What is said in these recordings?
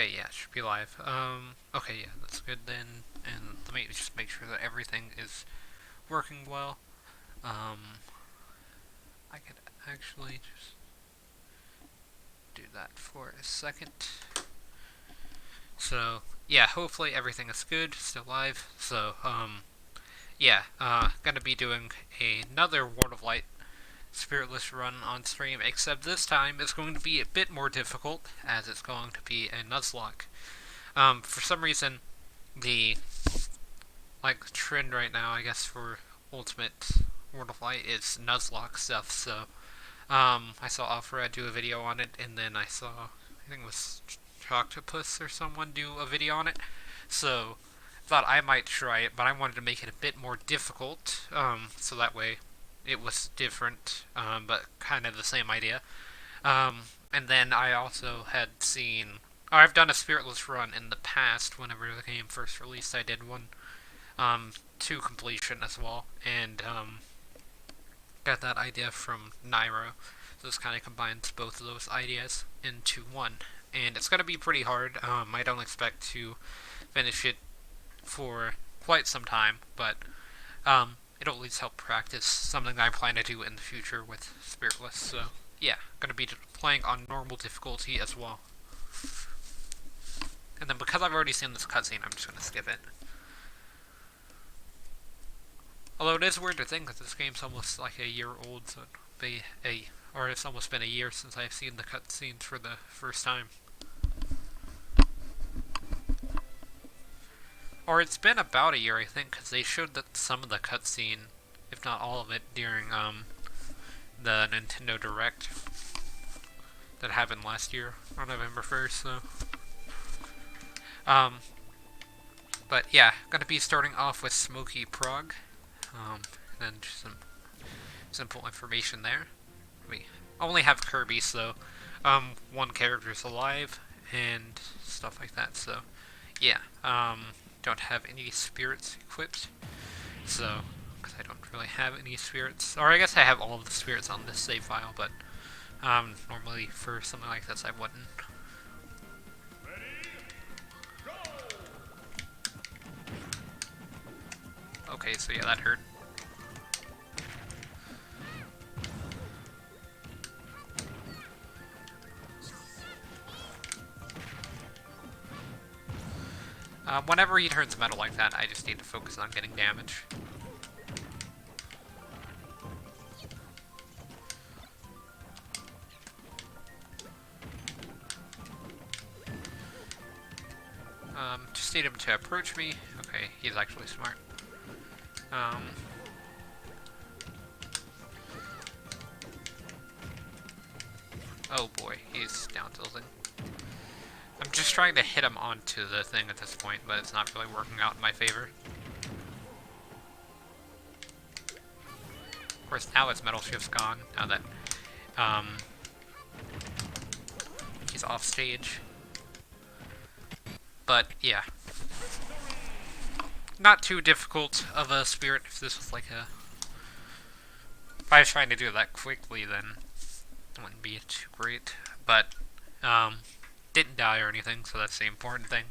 Okay, yeah, it should be live. Okay, yeah, that's good then. And let me just make sure that everything is working well. I could actually just do that for a second. So, yeah, hopefully everything is good, still live. So, yeah, gonna be doing another World of Light Spiritless run on stream, except this time it's going to be a bit more difficult, as it's going to be a Nuzlocke. For some reason, the trend right now, I guess, for Ultimate World of Light is Nuzlocke stuff. So I saw Alfred do a video on it, and then I saw, I think it was Octopus or someone do a video on it. So thought I might try it, but I wanted to make it a bit more difficult, so that way it was different, but kind of the same idea. And then I also had seen, I've done a Spiritless run in the past. Whenever the game first released, I did one to completion as well, and got that idea from Nairo. So this kind of combines both of those ideas into one, and it's going to be pretty hard. I don't expect to finish it for quite some time, but it'll at least help practice something I plan to do in the future with Spiritless. So yeah, going to be playing on normal difficulty as well. And then because I've already seen this cutscene, I'm just going to skip it. Although it is weird to think that this game's almost like a year old, so or it's almost been a year since I've seen the cutscenes for the first time. Or it's been about a year, I think, because they showed that some of the cutscene, if not all of it, during the Nintendo Direct that happened last year on November 1st. So, but yeah, gonna be starting off with Smoky Prague. And then just some simple information there. We only have Kirby, so one character's alive and stuff like that. So yeah, don't have any spirits equipped. So because I don't really have any spirits, or I guess I have all of the spirits on this save file, but normally for something like this I wouldn't. Okay, so yeah, that hurt. Whenever he turns metal like that, I just need to focus on getting damage. Just need him to approach me. Okay, he's actually smart. Oh boy, he's down tilting. I'm just trying to hit him onto the thing at this point, but it's not really working out in my favor. Of course, now his metal shift's gone, now that he's off stage. But yeah, not too difficult of a spirit. If this was like a, if I was trying to do that quickly, then it wouldn't be too great. But didn't die or anything, so that's the important thing.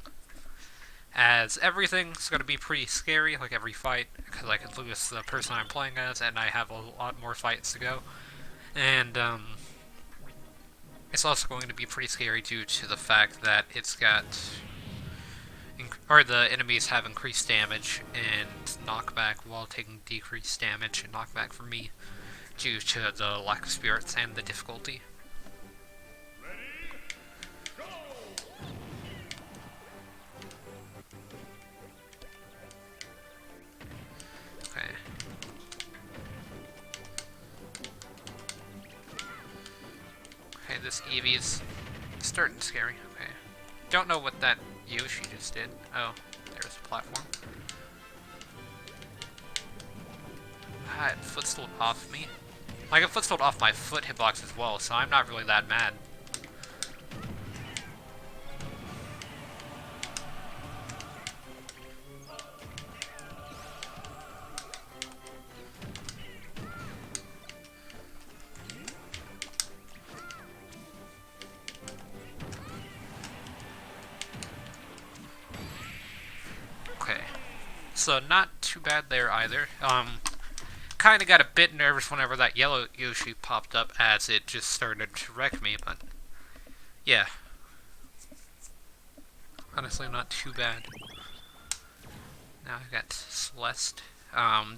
As everything's going to be pretty scary, like every fight, because I could lose the person I'm playing as, and I have a lot more fights to go. And it's also going to be pretty scary due to the fact that it's got, or the enemies have increased damage and knockback while taking decreased damage and knockback from me due to the lack of spirits and the difficulty. Okay. Okay, this Eevee's starting to scare me. Okay. Don't know what that Yoshi just did. Oh, there's a platform. Ah, it footstooled off me. Like, it footstooled off my foot hitbox as well, so I'm not really that mad. so not too bad there either. Kind of got a bit nervous whenever that yellow Yoshi popped up as it just started to wreck me, but yeah. Honestly, not too bad. Now I've got Celeste.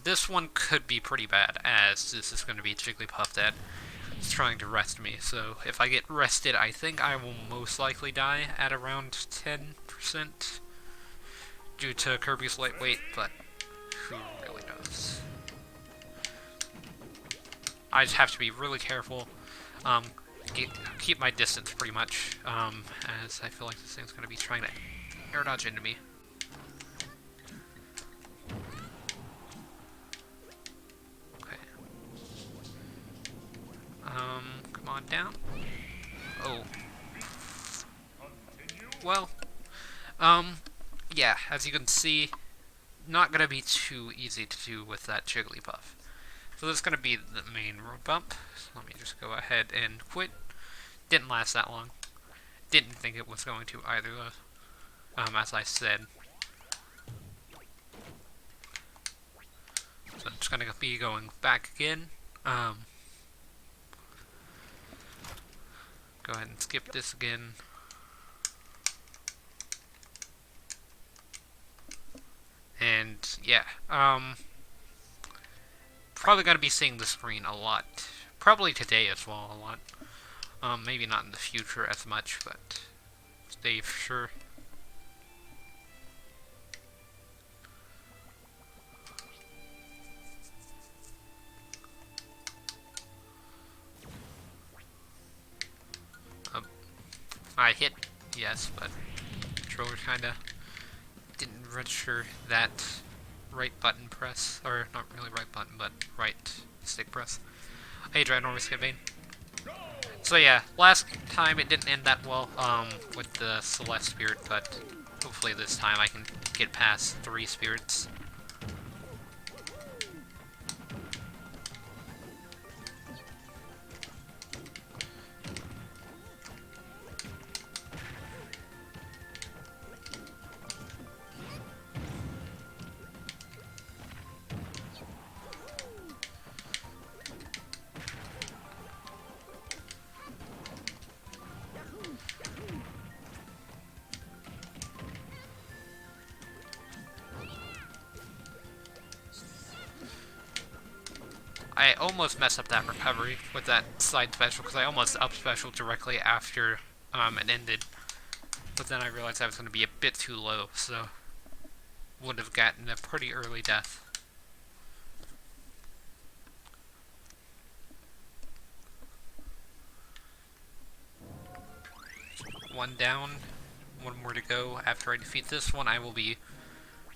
This one could be pretty bad, as this is going to be Jigglypuff that is trying to rest me. So if I get rested, I think I will most likely die at around 10% due to Kirby's lightweight, but who really knows? I just have to be really careful, keep my distance pretty much, as I feel like this thing's going to be trying to air dodge into me. Okay. Come on down. Oh. Well, yeah, as you can see, not going to be too easy to do with that Jigglypuff. So this is going to be the main road bump. So let me just go ahead and quit. Didn't last that long. Didn't think it was going to either, though. As I said. So I'm just going to be going back again. Go ahead and skip this again. And, yeah, probably going to be seeing the screen a lot. Probably today as well, a lot. Maybe not in the future as much, but today for sure. I hit, yes, but controller kinda didn't register that right button press, or not really right button, but right stick press. Hey, Ginormous Skibane. So yeah, last time it didn't end that well, with the Celeste Spirit, but hopefully this time I can get past 3 spirits. I almost messed up that recovery with that side special, because I almost up special directly after it ended. But then I realized I was going to be a bit too low, so would have gotten a pretty early death. One down, one more to go. After I defeat this one, I will be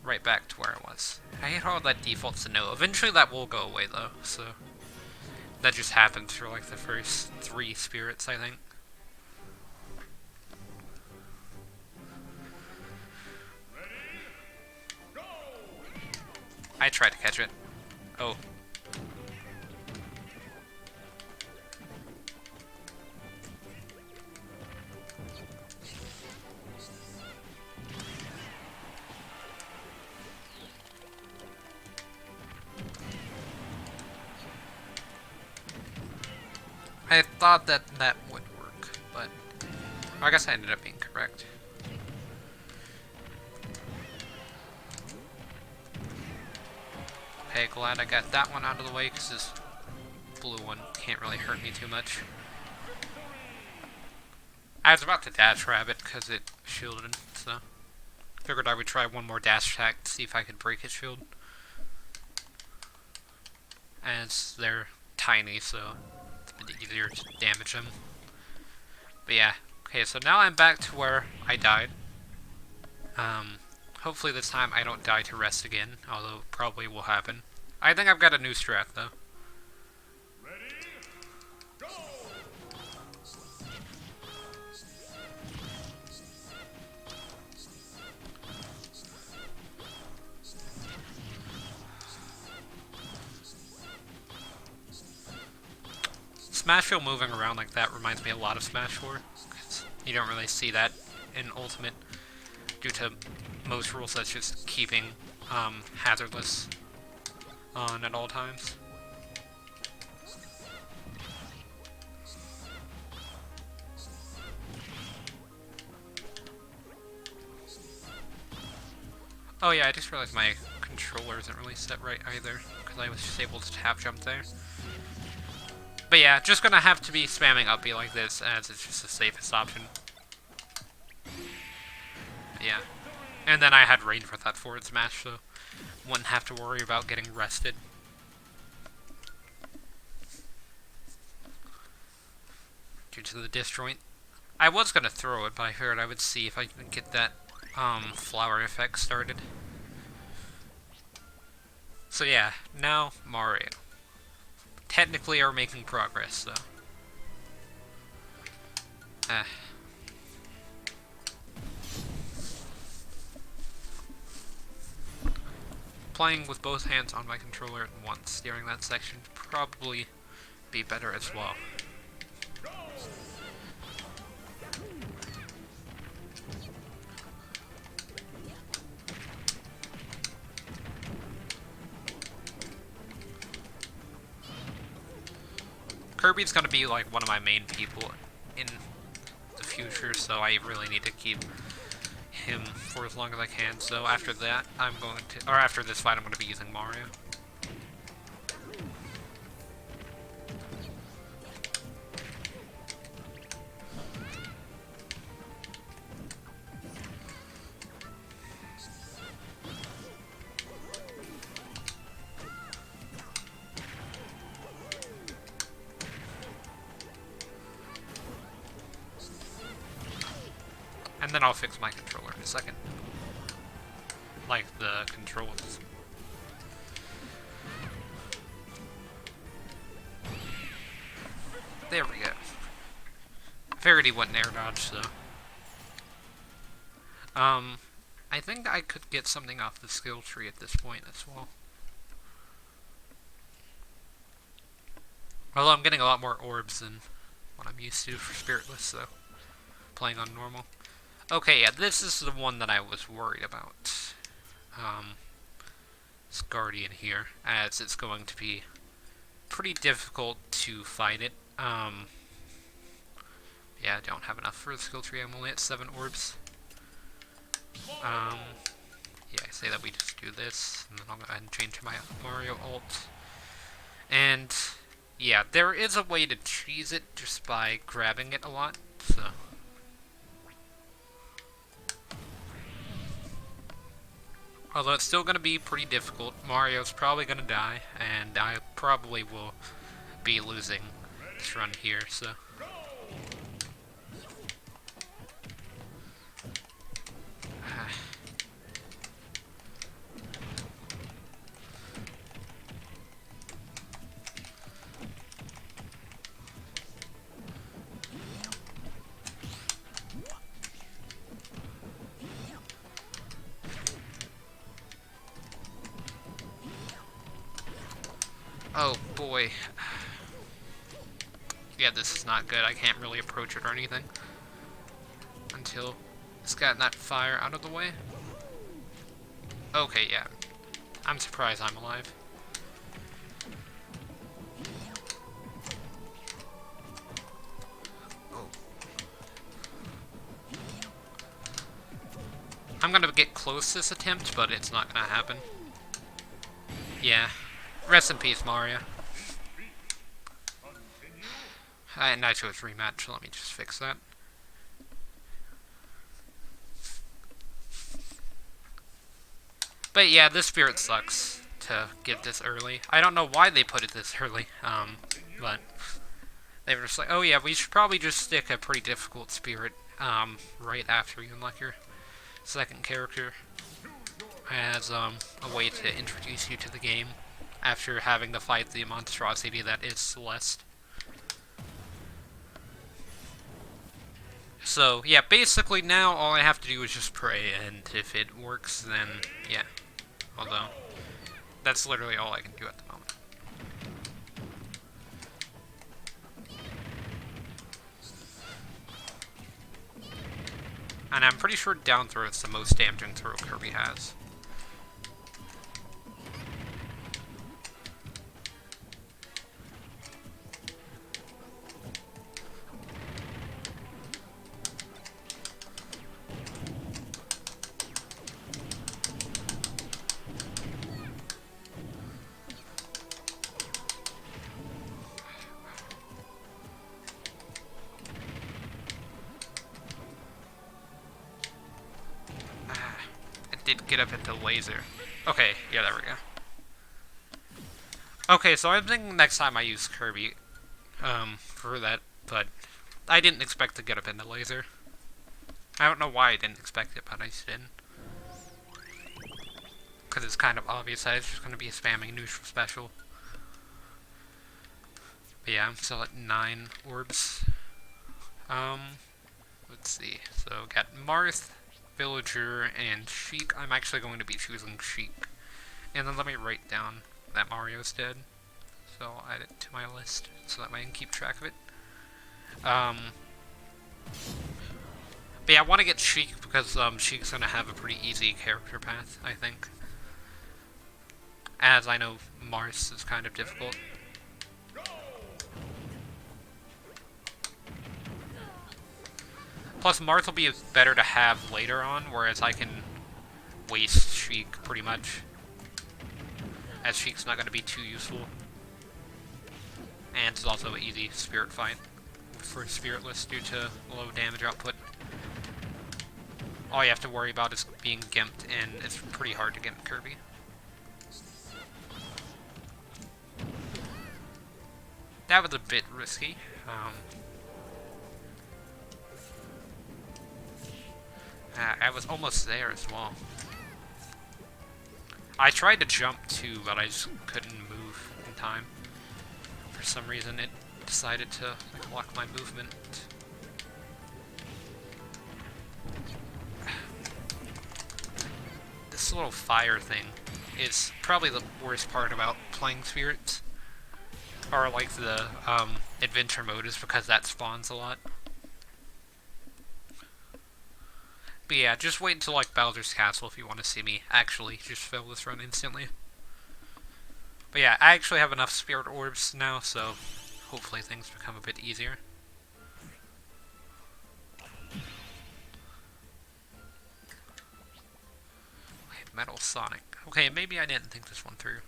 right back to where I was. I hate how that defaults to no. Eventually that will go away though, so that just happens for like the first 3 spirits, I think. I tried to catch it. Oh. I thought that that would work, but I guess I ended up being correct. Okay, glad I got that one out of the way, because this blue one can't really hurt me too much. I was about to dash rabbit because it shielded, so figured I would try one more dash attack to see if I could break its shield. As they're tiny, so it's a bit easier to damage them. But yeah, okay, so now I'm back to where I died. Hopefully this time I don't die to rest again, although it probably will happen. I think I've got a new strat though. Ready? Go! Smash 4 moving around like that reminds me a lot of Smash 4. You don't really see that in Ultimate due to most rules that's just keeping hazardless on at all times. Oh yeah, I just realized my controller isn't really set right either, because I was just able to tap jump there. But yeah, just gonna have to be spamming up B like this, as it's just the safest option. Yeah. And then I had rain for that forward smash, so wouldn't have to worry about getting rested. Due to the disjoint. I was gonna throw it, but I figured I would see if I could get that flower effect started. So yeah, now Mario. Technically are making progress, though. Playing with both hands on my controller at once during that section would probably be better as well. Kirby's gonna be like one of my main people in the future, so I really need to keep him for as long as I can. So after that, after this fight, I'm going to be using Mario. And then I'll fix my controller in a second. Like the controls. There we go. Figured he wouldn't air dodge, so. I think I could get something off the skill tree at this point as well. Although I'm getting a lot more orbs than what I'm used to for Spiritless, so. Playing on normal. Okay, yeah, this is the one that I was worried about. This Guardian here, as it's going to be pretty difficult to fight it. Yeah, I don't have enough for the skill tree. I'm only at 7 orbs. Yeah, I say that we just do this, and then I'll go ahead and change my Mario ult. And, yeah, there is a way to cheese it just by grabbing it a lot, so. Although it's still going to be pretty difficult. Mario's probably going to die, and I probably will be losing this run here, so. Oh boy. Yeah, this is not good. I can't really approach it or anything until it's gotten that fire out of the way. Okay, yeah. I'm surprised I'm alive. Oh. I'm gonna get close this attempt, but it's not gonna happen. Yeah. Rest in peace, Mario. And I chose rematch, so let me just fix that. But yeah, this spirit sucks to get this early. I don't know why they put it this early, but they were just like, oh yeah, we should probably just stick a pretty difficult spirit, right after you unlock your second character as, a way to introduce you to the game after having to fight the monstrosity that is Celeste. So, yeah, basically now all I have to do is just pray, and if it works, then, yeah. Although, that's literally all I can do at the moment. And I'm pretty sure down throw is the most damaging throw Kirby has. did get up into laser. Okay, yeah, there we go. Okay, so I'm thinking next time I use Kirby, for that, but I didn't expect to get up into laser. I don't know why I didn't expect it, but I just didn't. Because it's kind of obvious that it's just going to be a spamming neutral special. But yeah, I'm still at 9 orbs. Let's see. So, got Marth, Villager, and Sheik. I'm actually going to be choosing Sheik. And then let me write down that Mario's dead. So I'll add it to my list so that way I can keep track of it. But yeah, I want to get Sheik because Sheik's going to have a pretty easy character path, I think. As I know Mars is kind of difficult. Plus, Marth will be better to have later on, whereas I can waste Sheik pretty much. As Sheik's not going to be too useful. And it's also an easy spirit fight for Spiritless due to low damage output. All you have to worry about is being gimped, and it's pretty hard to gimp Kirby. That was a bit risky. I was almost there as well. I tried to jump too, but I just couldn't move in time. For some reason, it decided to block my movement. This little fire thing is probably the worst part about playing Spirits. Or like the adventure mode, is because that spawns a lot. But yeah, just wait until like Bowser's Castle if you want to see me actually just fail this run instantly. But yeah, I actually have enough Spirit Orbs now, so hopefully things become a bit easier. Okay, Metal Sonic. Okay, maybe I didn't think this one through.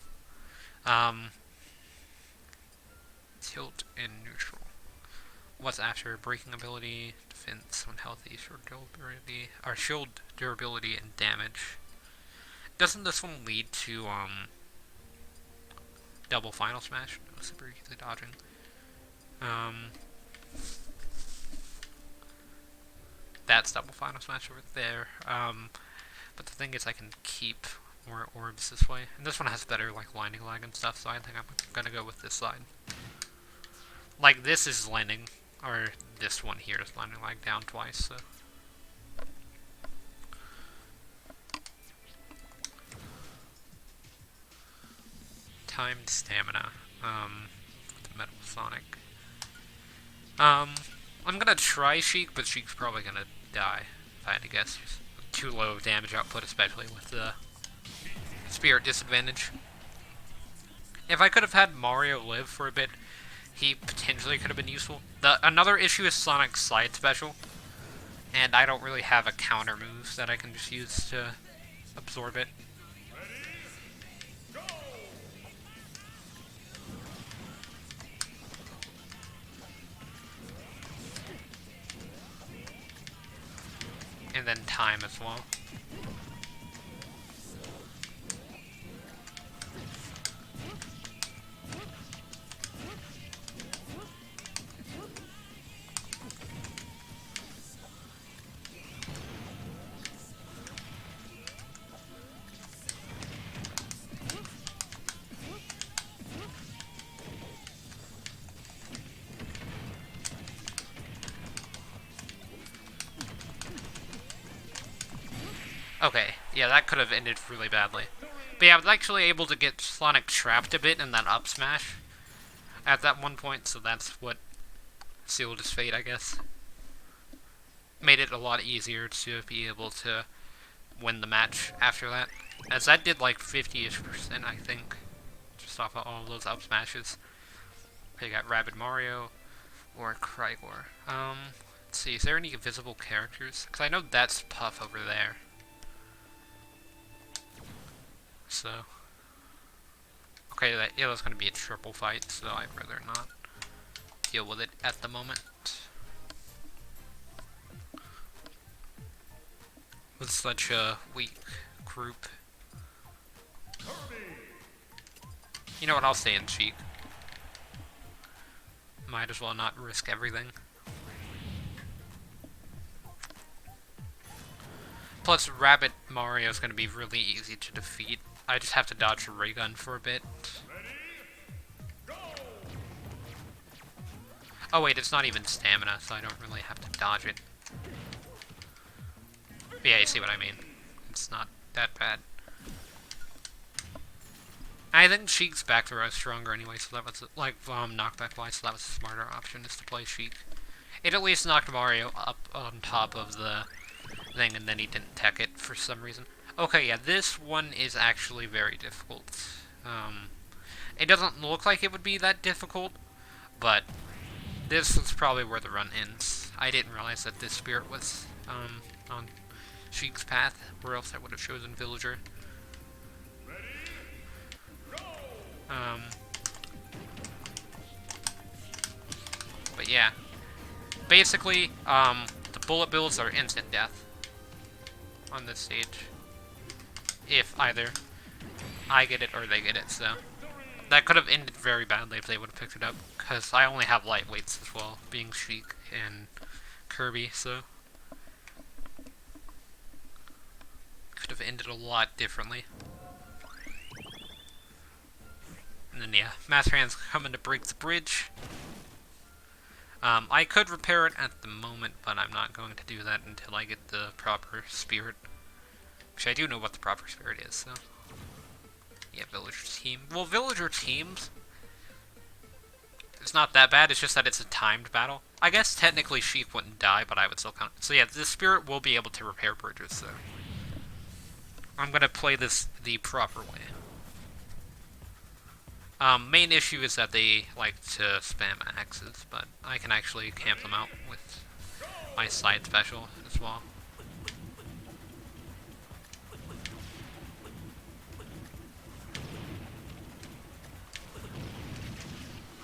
Tilt and neutral. What's after breaking ability, defense when healthy, shield durability, and damage. Doesn't this one lead to double final smash? No, super easily dodging. That's double final smash over there. But the thing is, I can keep more orbs this way, and this one has better like lining lag and stuff. So I think I'm gonna go with this side. Like this is landing. Or this one here is landing lag down twice, so. Timed stamina. Metal Sonic. I'm gonna try Sheik, but Sheik's probably gonna die, if I had to guess. Just too low of damage output, especially with the spirit disadvantage. If I could have had Mario live for a bit, he potentially could have been useful. Another issue is Sonic's side special, and I don't really have a counter move that I can just use to absorb it. And then time as well. Okay, yeah, that could have ended really badly. But yeah, I was actually able to get Sonic trapped a bit in that up smash at that one point, so that's what sealed his fate, I guess. Made it a lot easier to be able to win the match after that. As that did like 50-ish%, I think, just off of all of those up smashes. Okay, got Rabid Mario or Krygor. Let's see, is there any visible characters? Because I know that's Puff over there. So, okay, yeah, that's going to be a triple fight, so I'd rather not deal with it at the moment. With such a weak group. You know what, I'll stay in Sheik. Might as well not risk everything. Plus, Rabbit Mario is going to be really easy to defeat. I just have to dodge a ray gun for a bit. Oh wait, it's not even stamina, so I don't really have to dodge it. But yeah, you see what I mean. It's not that bad. I think Sheik's back throw is stronger anyway, so that was, like, knockback-wise, so that was a smarter option, is to play Sheik. It at least knocked Mario up on top of the thing, and then he didn't tech it for some reason. Okay, yeah, this one is actually very difficult. It doesn't look like it would be that difficult, but this is probably where the run ends. I didn't realize that this spirit was, on Sheik's path, or else I would have chosen Villager. But yeah. Basically, the bullet bills are instant death on this stage. If either I get it or they get it, so. That could have ended very badly if they would have picked it up, because I only have lightweights as well, being Sheik and Kirby, so. Could have ended a lot differently. And then, yeah, Master Hand's coming to break the bridge. I could repair it at the moment, but I'm not going to do that until I get the proper spirit. Which I do know what the proper spirit is, so. Yeah, Villager Team. Well, Villager Teams, it's not that bad, it's just that it's a timed battle. I guess technically Sheik wouldn't die, but I would still count. So yeah, the spirit will be able to repair bridges, so. I'm gonna play this the proper way. Main issue is that they like to spam axes, but I can actually camp them out with my side special as well.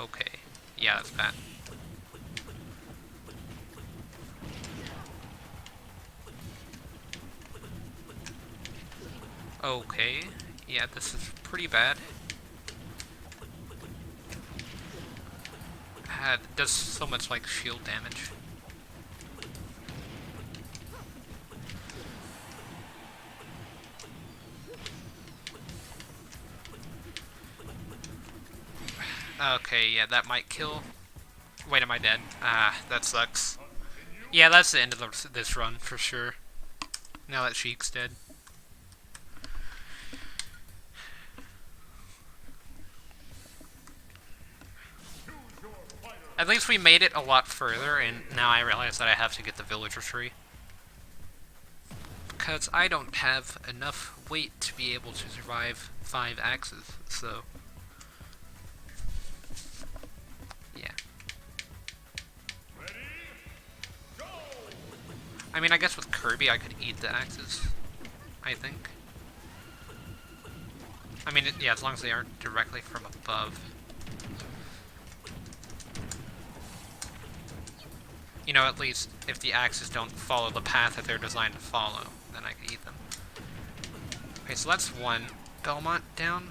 Okay, yeah, that's bad. Okay, yeah, this is pretty bad. It does so much, like, shield damage. Okay, yeah, that might kill. Wait, am I dead? Ah, that sucks. Yeah, that's the end of this run, for sure. Now that Sheik's dead. At least we made it a lot further, and now I realize that I have to get the villager tree. Because I don't have enough weight to be able to survive 5 axes, so. Yeah. I mean, I guess with Kirby I could eat the axes, I think. I mean, yeah, as long as they aren't directly from above. You know, at least if the axes don't follow the path that they're designed to follow, then I could eat them. Okay, so that's one Belmont down.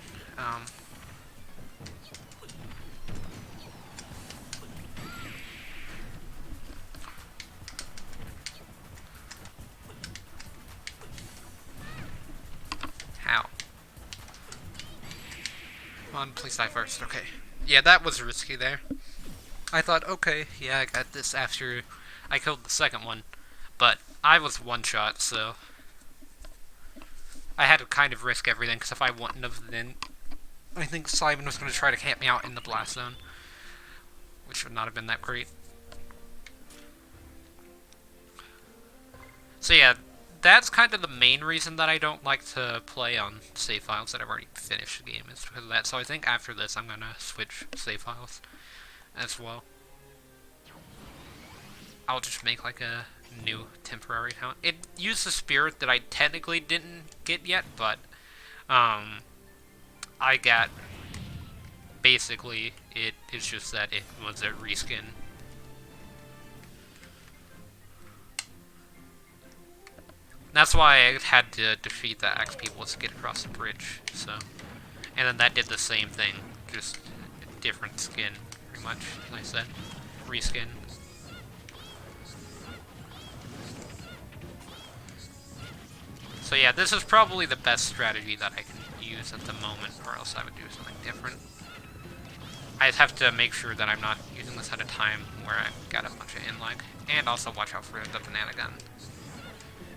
How? Come on, please die first. Okay. Yeah, that was risky there. I thought, okay, yeah, I got this after I killed the second one. But I was one shot, so I had to kind of risk everything, because if I wouldn't have, then I think Simon was going to try to camp me out in the blast zone, which would not have been that great. So yeah, that's kind of the main reason that I don't like to play on save files that I've already finished the game, is because of that. So I think after this I'm going to switch save files as well. I'll just make like a new temporary account. It used a spirit that I technically didn't get yet, but I got, basically it is just that it was a reskin. That's why I had to defeat the axe people to get across the bridge. So, and then that did the same thing, just different skin, pretty much. Like I said, reskin. So yeah, this is probably the best strategy that I can use at the moment, or else I would do something different. I just have to make sure that I'm not using this at a time where I've got a bunch of inlag, and also watch out for the banana gun.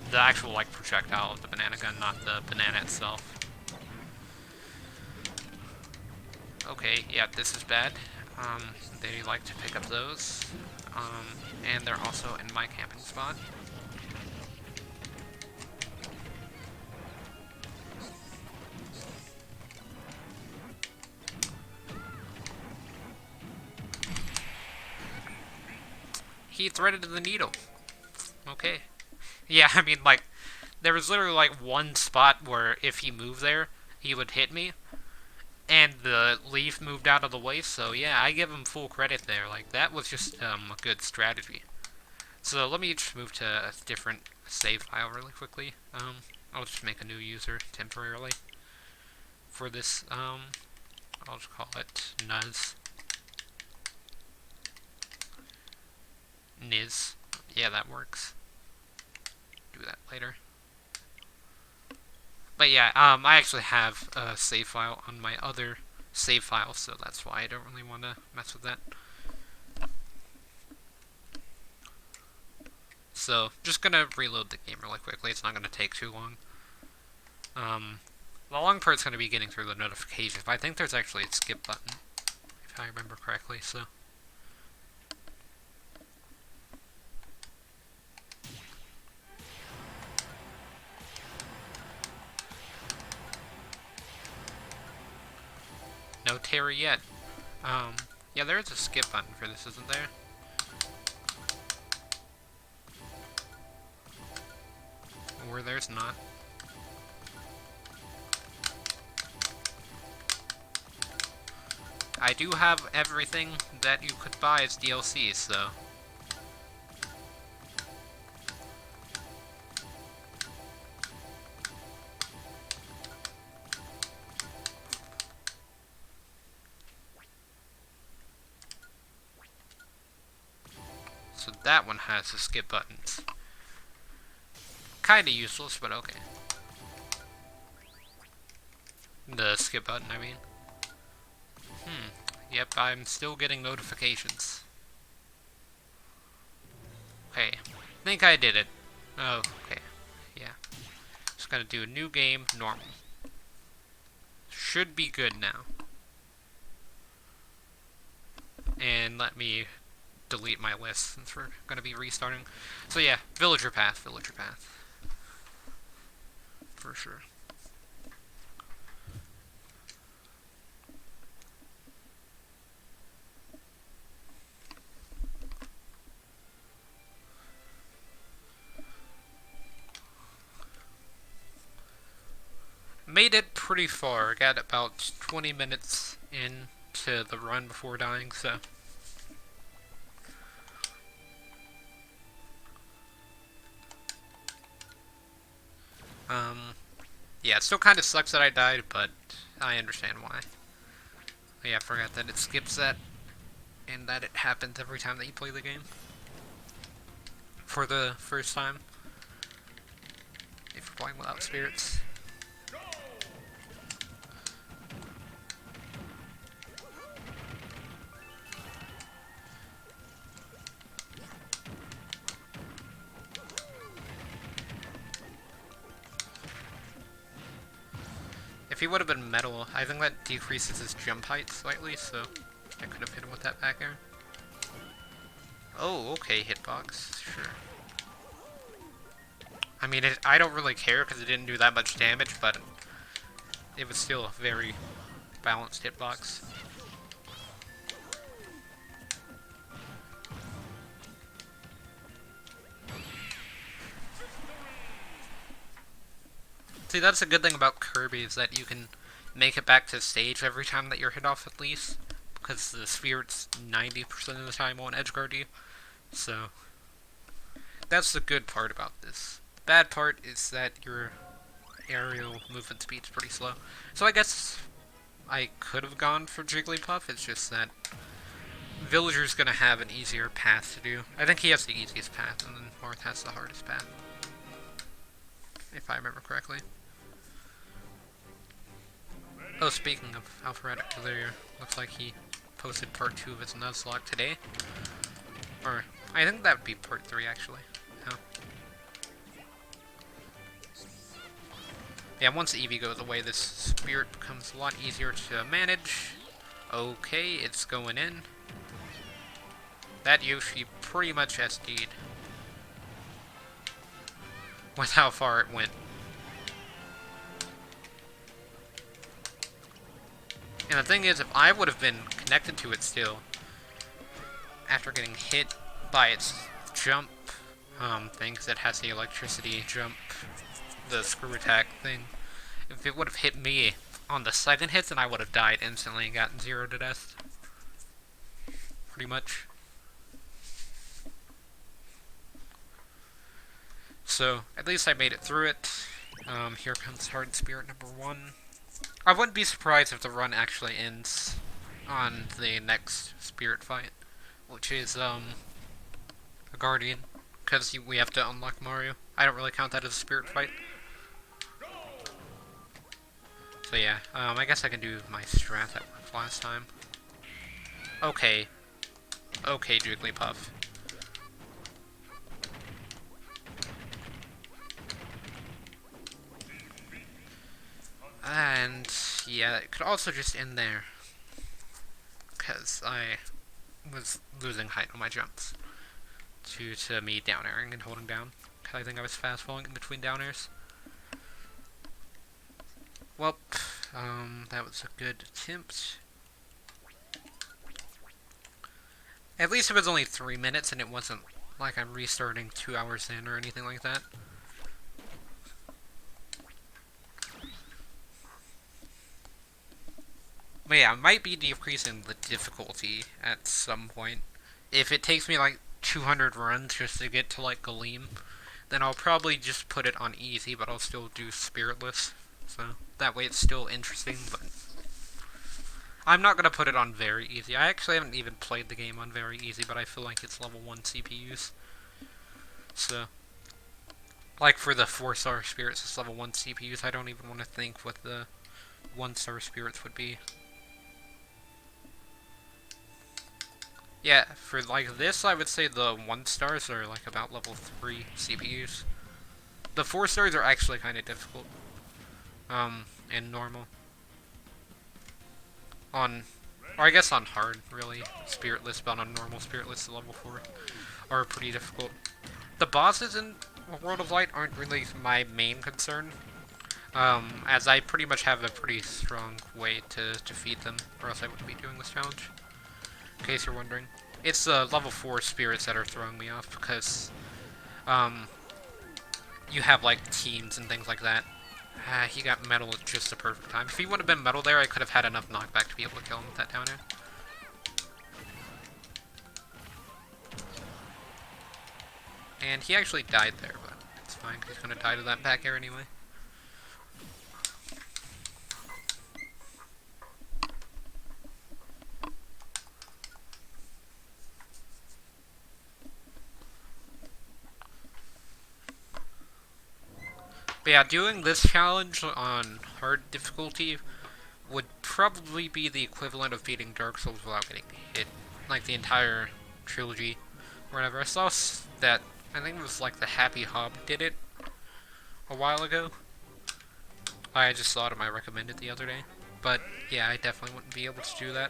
The actual, like, projectile of the banana gun, not the banana itself. Okay, yeah, this is bad. They like to pick up those. And they're also in my camping spot. He threaded the needle. Okay. Yeah, I mean, like, there was literally, like, one spot where if he moved there, he would hit me. And the leaf moved out of the way, so yeah, I give him full credit there. Like, that was just a good strategy. So let me just move to a different save file really quickly. I'll just make a new user temporarily for this. I'll just call it Nuz. Niz. Yeah, that works. Do that later. But yeah, I actually have a save file on my other save file, so that's why I don't really want to mess with that. So, just gonna reload the game really quickly. It's not gonna take too long. The long part's gonna be getting through the notifications, but I think there's actually a skip button, if I remember correctly, so. No Terry yet. Yeah, there is a skip button for this, isn't there? Or there's not. I do have everything that you could buy as DLC, so. So that one has the skip buttons. Kinda useless, but okay. The skip button, I mean. Yep, I'm still getting notifications. Okay, think I did it. Oh, okay. Yeah. Just gotta do a new game, normal. Should be good now. And let me delete my list since we're gonna be restarting. So yeah, villager path, villager path. For sure. Made it pretty far. Got about 20 minutes into the run before dying, so. Yeah, it still kind of sucks that I died, but I understand why. Yeah, I forgot that it skips that, and that it happens every time that you play the game. For the first time. If you're playing without spirits. If he would have been metal, I think that decreases his jump height slightly, so I could have hit him with that back air. Oh, okay, hitbox, sure. I mean, I don't really care because it didn't do that much damage, but it was still a very balanced hitbox. See, that's a good thing about Kirby, is that you can make it back to stage every time that you're hit off at least, because the spirits 90% of the time won't edgeguard you. So, that's the good part about this. Bad part is that your aerial movement speed's pretty slow. So I guess I could have gone for Jigglypuff, it's just that Villager's gonna have an easier path to do. I think he has the easiest path, and then Marth has the hardest path. If I remember correctly. Oh, speaking of Alpharetta, there looks like he posted part 2 of his Nuzlocke today. Or, I think that would be part 3, actually. Oh. Yeah, once Eevee goes away, this spirit becomes a lot easier to manage. Okay, it's going in. That Yoshi pretty much SD'd. With how far it went. And the thing is, if I would have been connected to it still, after getting hit by its jump thing, because it has the electricity jump, the screw attack thing, if it would have hit me on the second hit, then I would have died instantly and gotten 0 to death. Pretty much. So, at least I made it through it. Here comes Hardened Spirit number 1. I wouldn't be surprised if the run actually ends on the next spirit fight, which is, a Guardian, because we have to unlock Mario. I don't really count that as a spirit fight. So yeah, I guess I can do my strat that worked last time. Okay. Okay, Jigglypuff. And, yeah, it could also just end there. Because I was losing height on my jumps. Due to me down airing and holding down. Because I think I was fast falling in between down airs. Well, that was a good attempt. At least it was only 3 minutes and it wasn't like I'm restarting 2 hours in or anything like that. But yeah, I might be decreasing the difficulty at some point. If it takes me like 200 runs just to get to like Galeem, then I'll probably just put it on easy, but I'll still do Spiritless. So that way it's still interesting, but I'm not going to put it on very easy. I actually haven't even played the game on very easy, but I feel like it's level 1 CPUs. So, like for the 4-star spirits, it's level 1 CPUs. I don't even want to think what the 1-star spirits would be. Yeah, for like this, I would say the 1 stars are like about level 3 CPUs. The 4 stars are actually kind of difficult. And normal. Or I guess on hard, really. Spiritless, but on normal Spiritless, the level 4 are pretty difficult. The bosses in World of Light aren't really my main concern. As I pretty much have a pretty strong way to defeat them, or else I wouldn't be doing this challenge. In case you're wondering. It's the level 4 spirits that are throwing me off, because, you have, like, teams and things like that. He got metal at just the perfect time. If he would have been metal there, I could have had enough knockback to be able to kill him with that down air. And he actually died there, but it's fine, because he's going to die to that back air anyway. But yeah, doing this challenge on hard difficulty would probably be the equivalent of beating Dark Souls without getting hit. Like the entire trilogy, or whatever. I saw that, I think it was like the Happy Hob did it a while ago. I just saw it on my recommended the other day. But yeah, I definitely wouldn't be able to do that.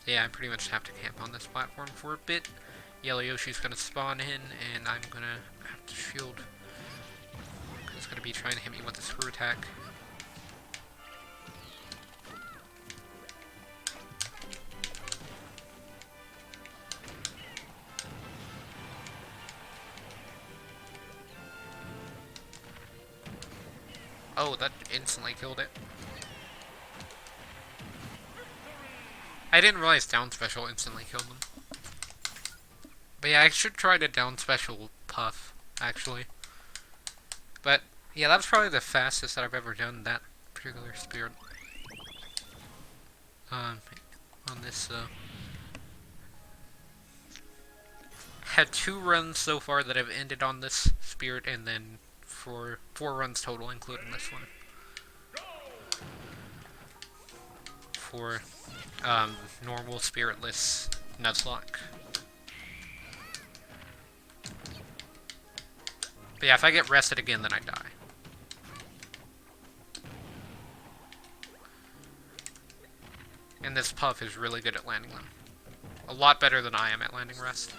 Yeah, I pretty much have to camp on this platform for a bit. Yellow Yoshi's gonna spawn in, and I'm gonna have to shield. He's gonna be trying to hit me with a screw attack. Oh, that instantly killed it. I didn't realize down special instantly killed them. But yeah, I should try to down special Puff, actually. But yeah, that's probably the fastest that I've ever done that particular spirit. Um, on this, had 2 runs so far that have ended on this spirit, and then four runs total, including this one. For normal spiritless Nuzlocke. But yeah, if I get rested again, then I die. And this Puff is really good at landing them. A lot better than I am at landing rest.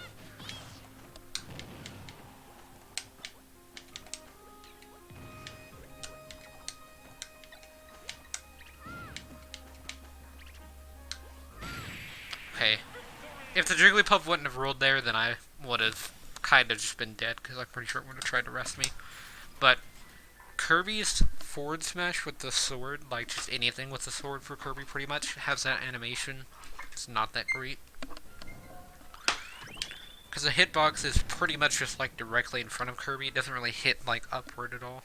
Okay. If the Jigglypuff wouldn't have rolled there, then I would have kind of just been dead, because I'm pretty sure it would have tried to rest me. But Kirby's forward smash with the sword, like just anything with the sword for Kirby pretty much, has that animation. It's not that great. Because the hitbox is pretty much just like directly in front of Kirby. It doesn't really hit like upward at all.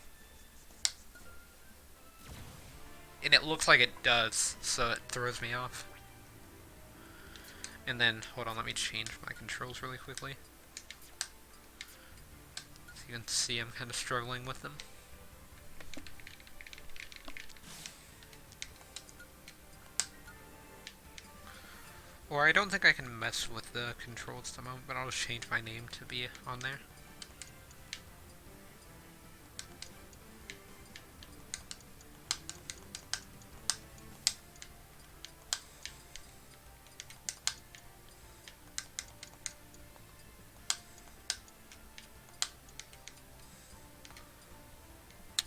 And it looks like it does, so it throws me off. And then, hold on, let me change my controls really quickly. So you can see I'm kind of struggling with them. Or I don't think I can mess with the controls at the moment, but I'll just change my name to be on there.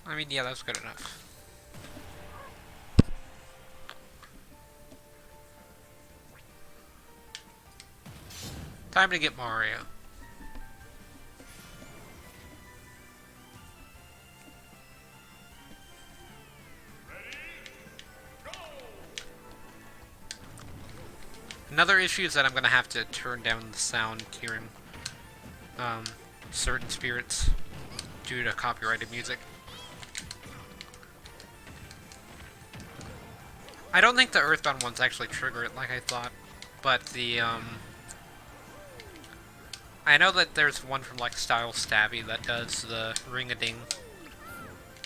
I mean, yeah, that's good enough. Time to get Mario. Another issue is that I'm going to have to turn down the sound during certain spirits due to copyrighted music. I don't think the Earthbound ones actually trigger it like I thought, but the I know that there's one from like Style Stabby that does the ring-a-ding.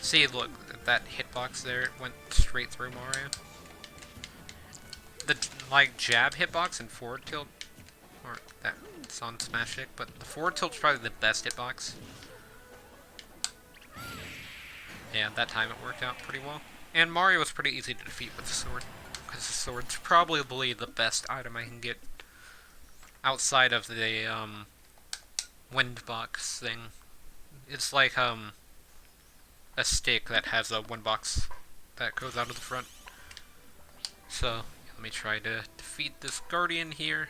See, look, that hitbox there, it went straight through Mario. The like jab hitbox and forward tilt, or that's on Smash Stick, but the forward tilt's probably the best hitbox. Yeah, that time it worked out pretty well. And Mario was pretty easy to defeat with the sword, because the sword's probably the best item I can get outside of the wind box thing. It's like a stick that has a wind box that goes out of the front. So let me try to defeat this Guardian here.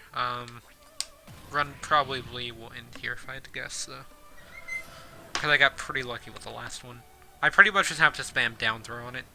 Run probably will end here if I had to guess, though. Because I got pretty lucky with the last one. I pretty much just have to spam down throw on it.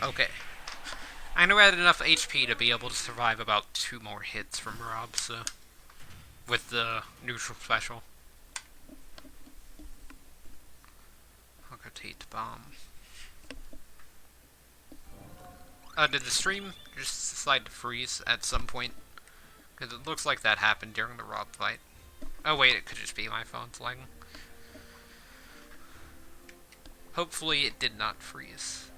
Okay. I know I had enough HP to be able to survive about 2 more hits from Rob, so with the neutral special. I'll go take bomb. Did the stream just decide to freeze at some point? Because it looks like that happened during the Rob fight. Oh wait, it could just be my phone's lagging. Hopefully it did not freeze.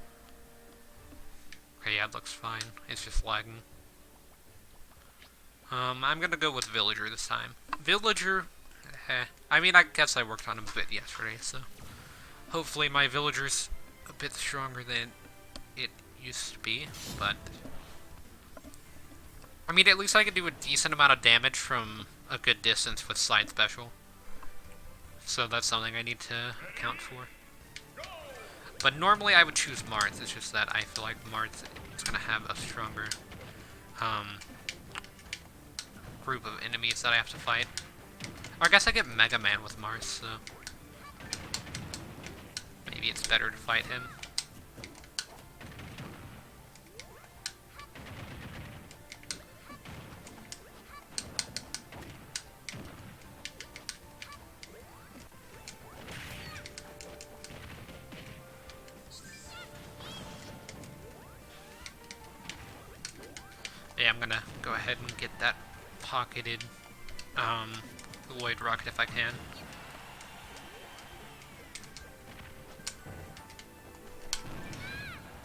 Okay, yeah, it looks fine. It's just lagging. I'm gonna go with Villager this time. Villager, I mean, I guess I worked on him a bit yesterday, so hopefully my Villager's a bit stronger than it used to be, but I mean, at least I could do a decent amount of damage from a good distance with side special. So that's something I need to account for. But normally I would choose Marth, it's just that I feel like Marth is going to have a stronger group of enemies that I have to fight. Or I guess I get Mega Man with Marth, so maybe it's better to fight him. Yeah, I'm gonna go ahead and get that pocketed Lloyd Rocket if I can.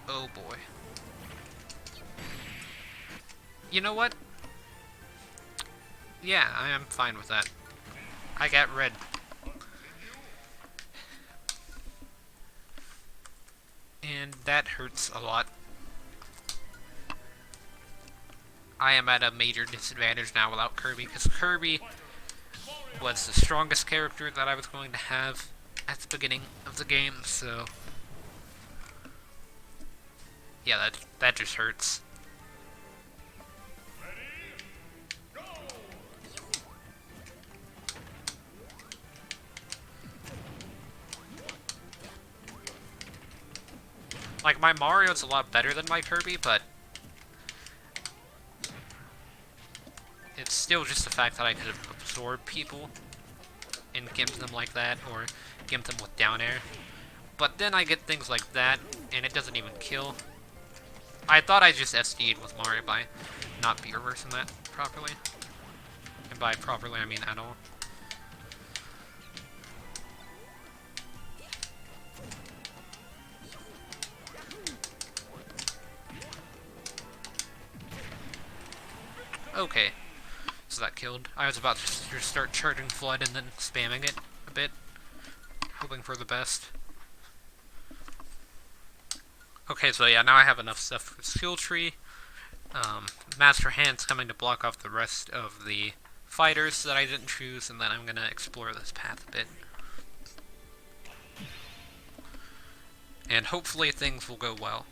Oh boy. You know what? Yeah, I am fine with that. I got red. And that hurts a lot. I am at a major disadvantage now without Kirby, because Kirby was the strongest character that I was going to have at the beginning of the game, so yeah, that just hurts. Like, my Mario's a lot better than my Kirby, but it's still just the fact that I could absorb people and gimp them like that, or gimp them with down air. But then I get things like that, and it doesn't even kill. I thought I just SD'd with Mario by not be reversing that properly. And by properly, I mean at all. Okay, so that killed. I was about to start charging Flood and then spamming it a bit, hoping for the best. Okay, so yeah, now I have enough stuff for the skill tree. Master Hand's coming to block off the rest of the fighters that I didn't choose, and then I'm gonna explore this path a bit. And hopefully things will go well.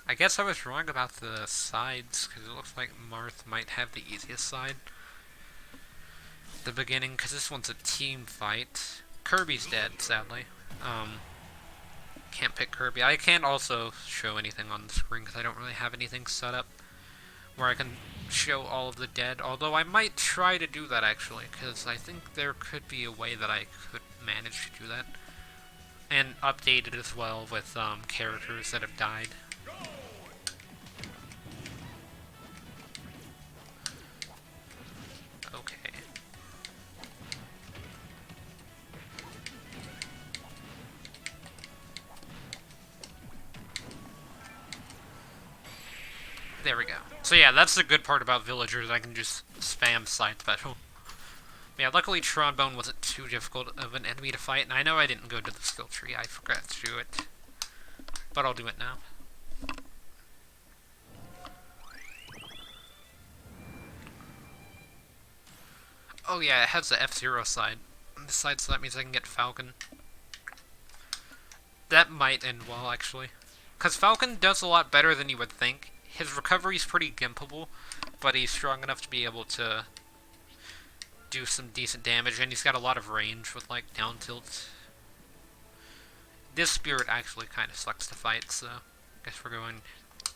I guess I was wrong about the sides, because it looks like Marth might have the easiest side. The beginning, because this one's a team fight. Kirby's dead, sadly. Can't pick Kirby. I can't also show anything on the screen, because I don't really have anything set up where I can show all of the dead, although I might try to do that, actually, because I think there could be a way that I could manage to do that. And update it as well with characters that have died. Okay. There we go. So yeah, that's the good part about villagers, I can just spam side special. Yeah, luckily Trombone wasn't too difficult of an enemy to fight, and I know I didn't go to the skill tree, I forgot to do it. But I'll do it now. Oh yeah, it has the F-Zero side. This side, so that means I can get Falcon. That might end well, actually. Because Falcon does a lot better than you would think. His recovery's pretty gimpable, but he's strong enough to be able to do some decent damage, and he's got a lot of range with, like, down tilts. This Spirit actually kind of sucks to fight, so I guess we're going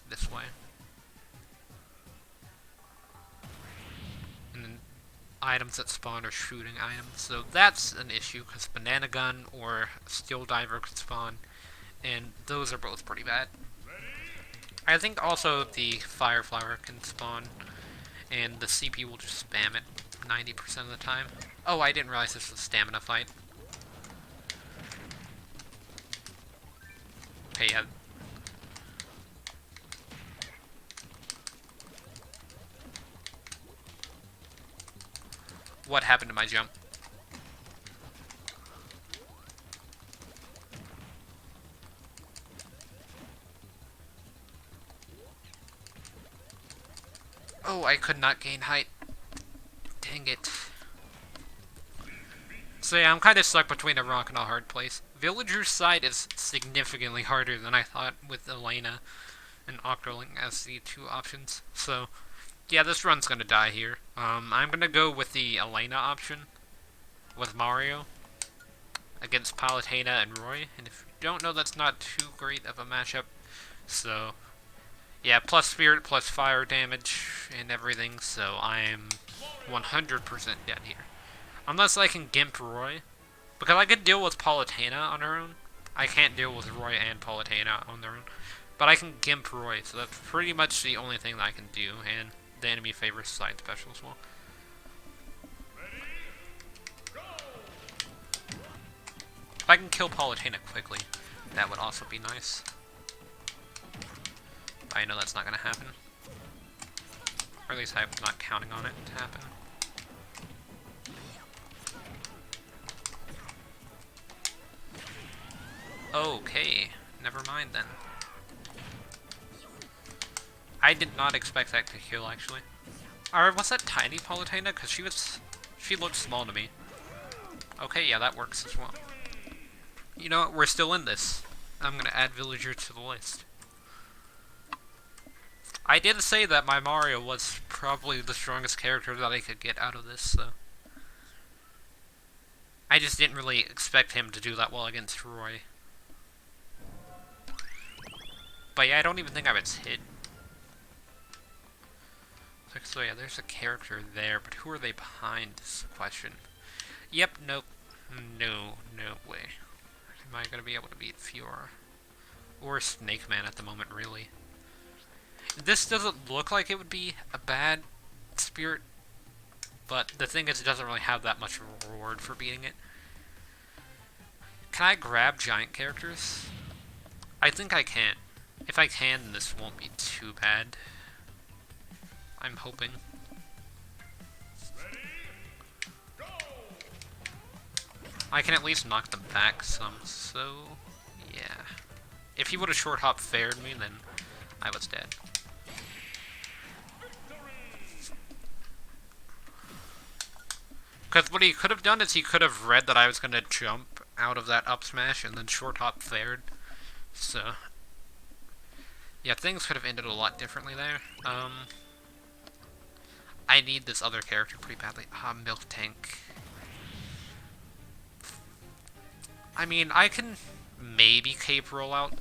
this way. And then items that spawn are shooting items, so that's an issue, because Banana Gun or Steel Diver could spawn, and those are both pretty bad. I think also the Fire Flower can spawn, and the CP will just spam it 90% of the time. Oh, I didn't realize this was a stamina fight. Okay, yeah. What happened to my jump? Oh, I could not gain height. Dang it. So yeah, I'm kind of stuck between a rock and a hard place. Villager's side is significantly harder than I thought with Elena and Octoling as the two options. So yeah, this run's gonna die here. I'm gonna go with the Elena option with Mario against Palutena and Roy. And if you don't know, that's not too great of a matchup. So yeah, plus spirit, plus fire damage and everything. So I'm 100% dead here. Unless I can Gimp Roy. Because I could deal with Palutena on her own. I can't deal with Roy and Palutena on their own. But I can Gimp Roy, so that's pretty much the only thing that I can do. And the enemy favors side special as well. If I can kill Palutena quickly, that would also be nice. But I know that's not going to happen. Or at least I'm not counting on it to happen. Okay, never mind then. I did not expect that to kill, actually. Or was that tiny Palutena? Because she looked small to me. Okay, yeah, that works as well. You know what, we're still in this. I'm gonna add Villager to the list. I did say that my Mario was probably the strongest character that I could get out of this, so. I just didn't really expect him to do that well against Roy. But yeah, I don't even think I was hit. So yeah, there's a character there, but who are they behind is the question. Yep, nope. No way. Am I gonna be able to beat Fiora? Or Snake Man at the moment, really. This doesn't look like it would be a bad spirit, but the thing is it doesn't really have that much reward for beating it. Can I grab giant characters? I think I can. If I can, then this won't be too bad. I'm hoping. I can at least knock them back some, so yeah. If he would have short hop fared me, then I was dead. Because what he could have done is he could have read that I was going to jump out of that up smash and then short hop fared. So yeah, things could have ended a lot differently there. I need this other character pretty badly. Milk Tank. I mean, I can maybe cape rollout.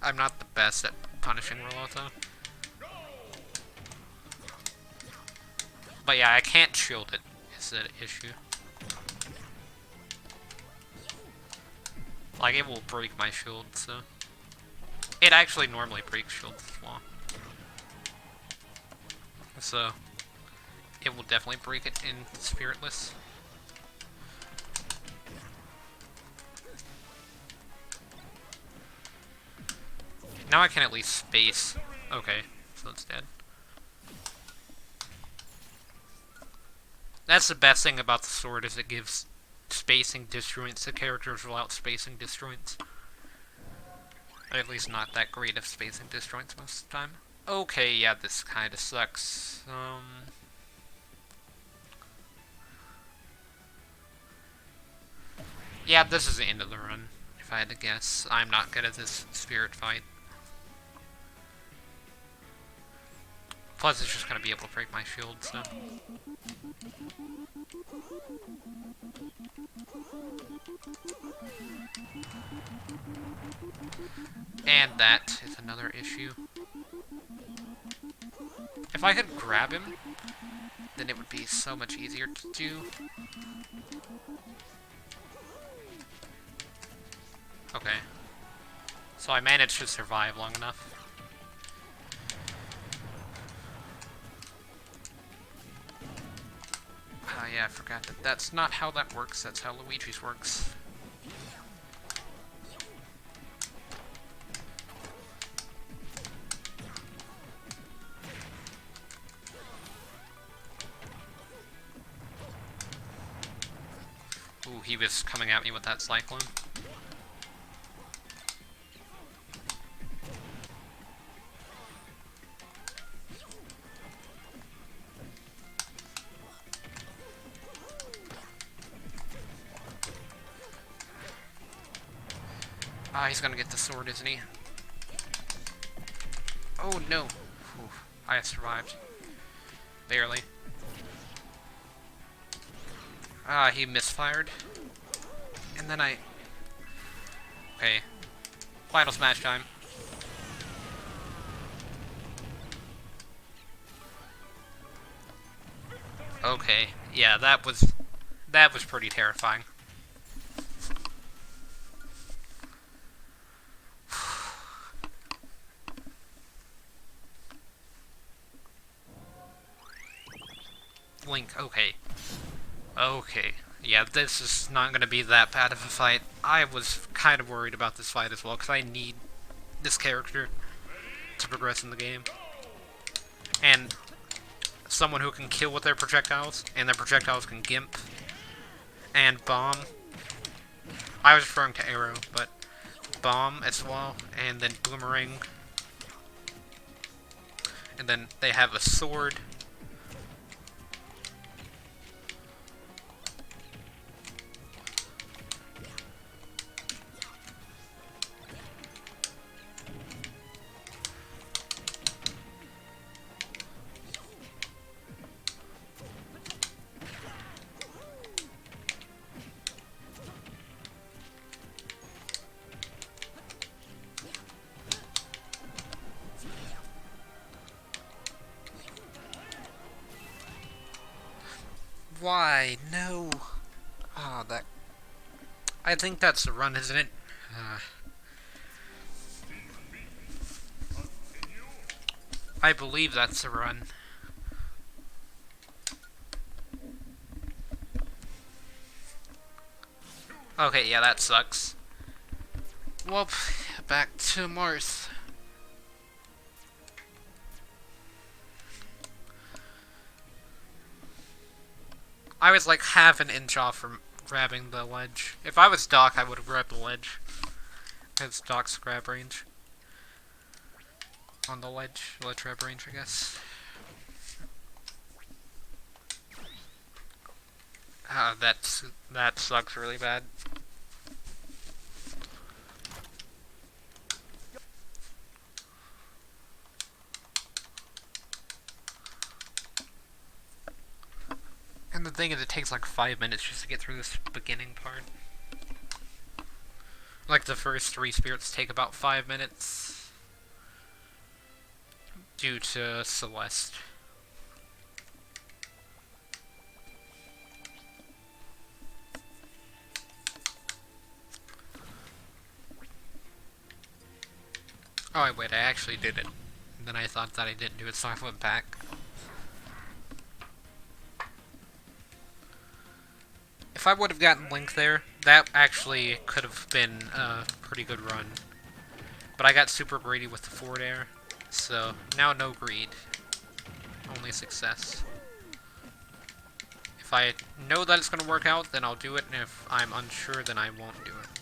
I'm not the best at punishing rollout, though. But yeah, I can't shield it, is the issue. Like, it will break my shield, so. It actually normally breaks shields as well. So, it will definitely break it in Spiritless. Now I can at least space. Okay, so it's dead. That's the best thing about the sword, is it gives spacing disjoints to characters without spacing disjoints. Or at least not that great of spacing disjoints most of the time. Okay, yeah, this kinda sucks. Yeah, this is the end of the run, if I had to guess. I'm not good at this spirit fight. Plus, it's just gonna be able to break my shield, so. And that is another issue. If I could grab him, then it would be so much easier to do. Okay. So I managed to survive long enough. Oh yeah, I forgot that that's not how that works, that's how Luigi's works. Ooh, he was coming at me with that Cyclone. Ah, he's gonna get the sword, isn't he? Oh no. Whew. I have survived. Barely. Ah, he misfired. And then I... Okay. Final smash time. Okay. Yeah, that was pretty terrifying. Link, okay. Okay. Yeah, this is not gonna be that bad of a fight. I was kind of worried about this fight as well, because I need this character to progress in the game. And someone who can kill with their projectiles, and their projectiles can gimp, and bomb. I was referring to arrow, but bomb as well, and then boomerang. And then they have a sword. Why? No. Ah, that... I think that's the run, isn't it? I believe that's the run. Okay, yeah, that sucks. Well, back to Mars. I was like half an inch off from grabbing the ledge. If I was Doc, I would have grabbed the ledge. It's Doc's grab range. On the ledge grab range, I guess. That sucks really bad. And the thing is, it takes like 5 minutes just to get through this beginning part. Like, the first 3 spirits take about 5 minutes. Due to Celeste. Oh, wait, I actually did it. And then I thought that I didn't do it, so I went back. If I would have gotten Link there, that actually could have been a pretty good run. But I got super greedy with the forward air, so now no greed. Only success. If I know that it's going to work out, then I'll do it, and if I'm unsure, then I won't do it.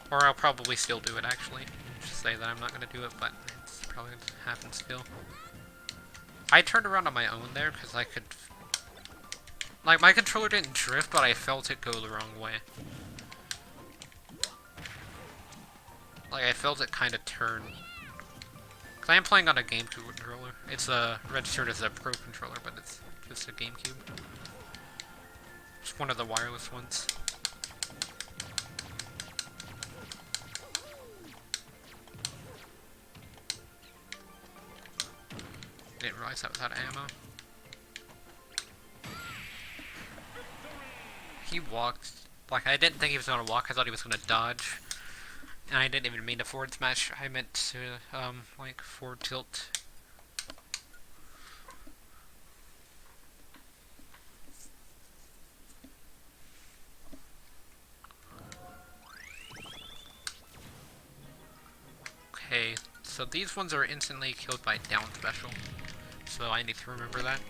Or I'll probably still do it, actually. Just say that I'm not going to do it, but it's probably going to happen still. I turned around on my own there, because I could... Like, my controller didn't drift, but I felt it go the wrong way. Like, I felt it kind of turn. Because I am playing on a GameCube controller. It's registered as a Pro controller, but it's just a GameCube. It's one of the wireless ones. Didn't realize that was out of ammo. He walked. Like, I didn't think he was going to walk, I thought he was going to dodge. And I didn't even mean to forward smash, I meant to, like, forward tilt. Okay, so these ones are instantly killed by down special. So I need to remember that.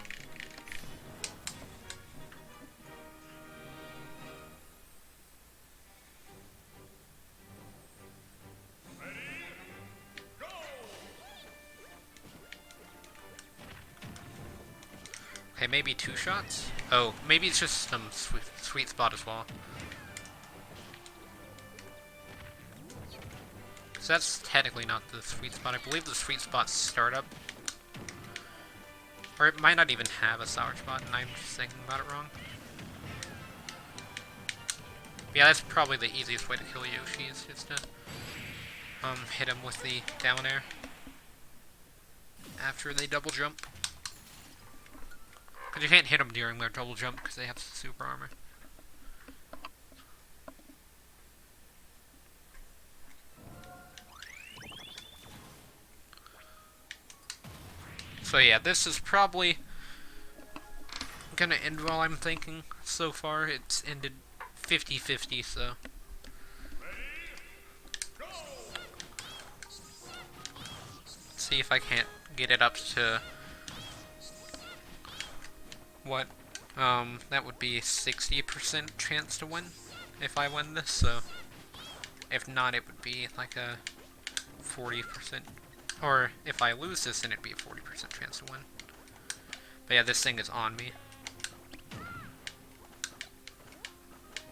Okay, maybe 2 shots? Oh, maybe it's just some sweet spot as well. So that's technically not the sweet spot. I believe the sweet spot's startup. Or it might not even have a sour spot, and I'm just thinking about it wrong. Yeah, that's probably the easiest way to kill Yoshi, is just to hit him with the down air after they double jump. Because you can't hit them during their double jump because they have super armor. So yeah, this is probably gonna end while I'm thinking. So far, it's ended 50-50, so. Let's see if I can't get it up to what? That would be 60% chance to win if I win this, so. If not, it would be like a 40%. Or if I lose this, then it'd be a 40% chance to win. But yeah, this thing is on me.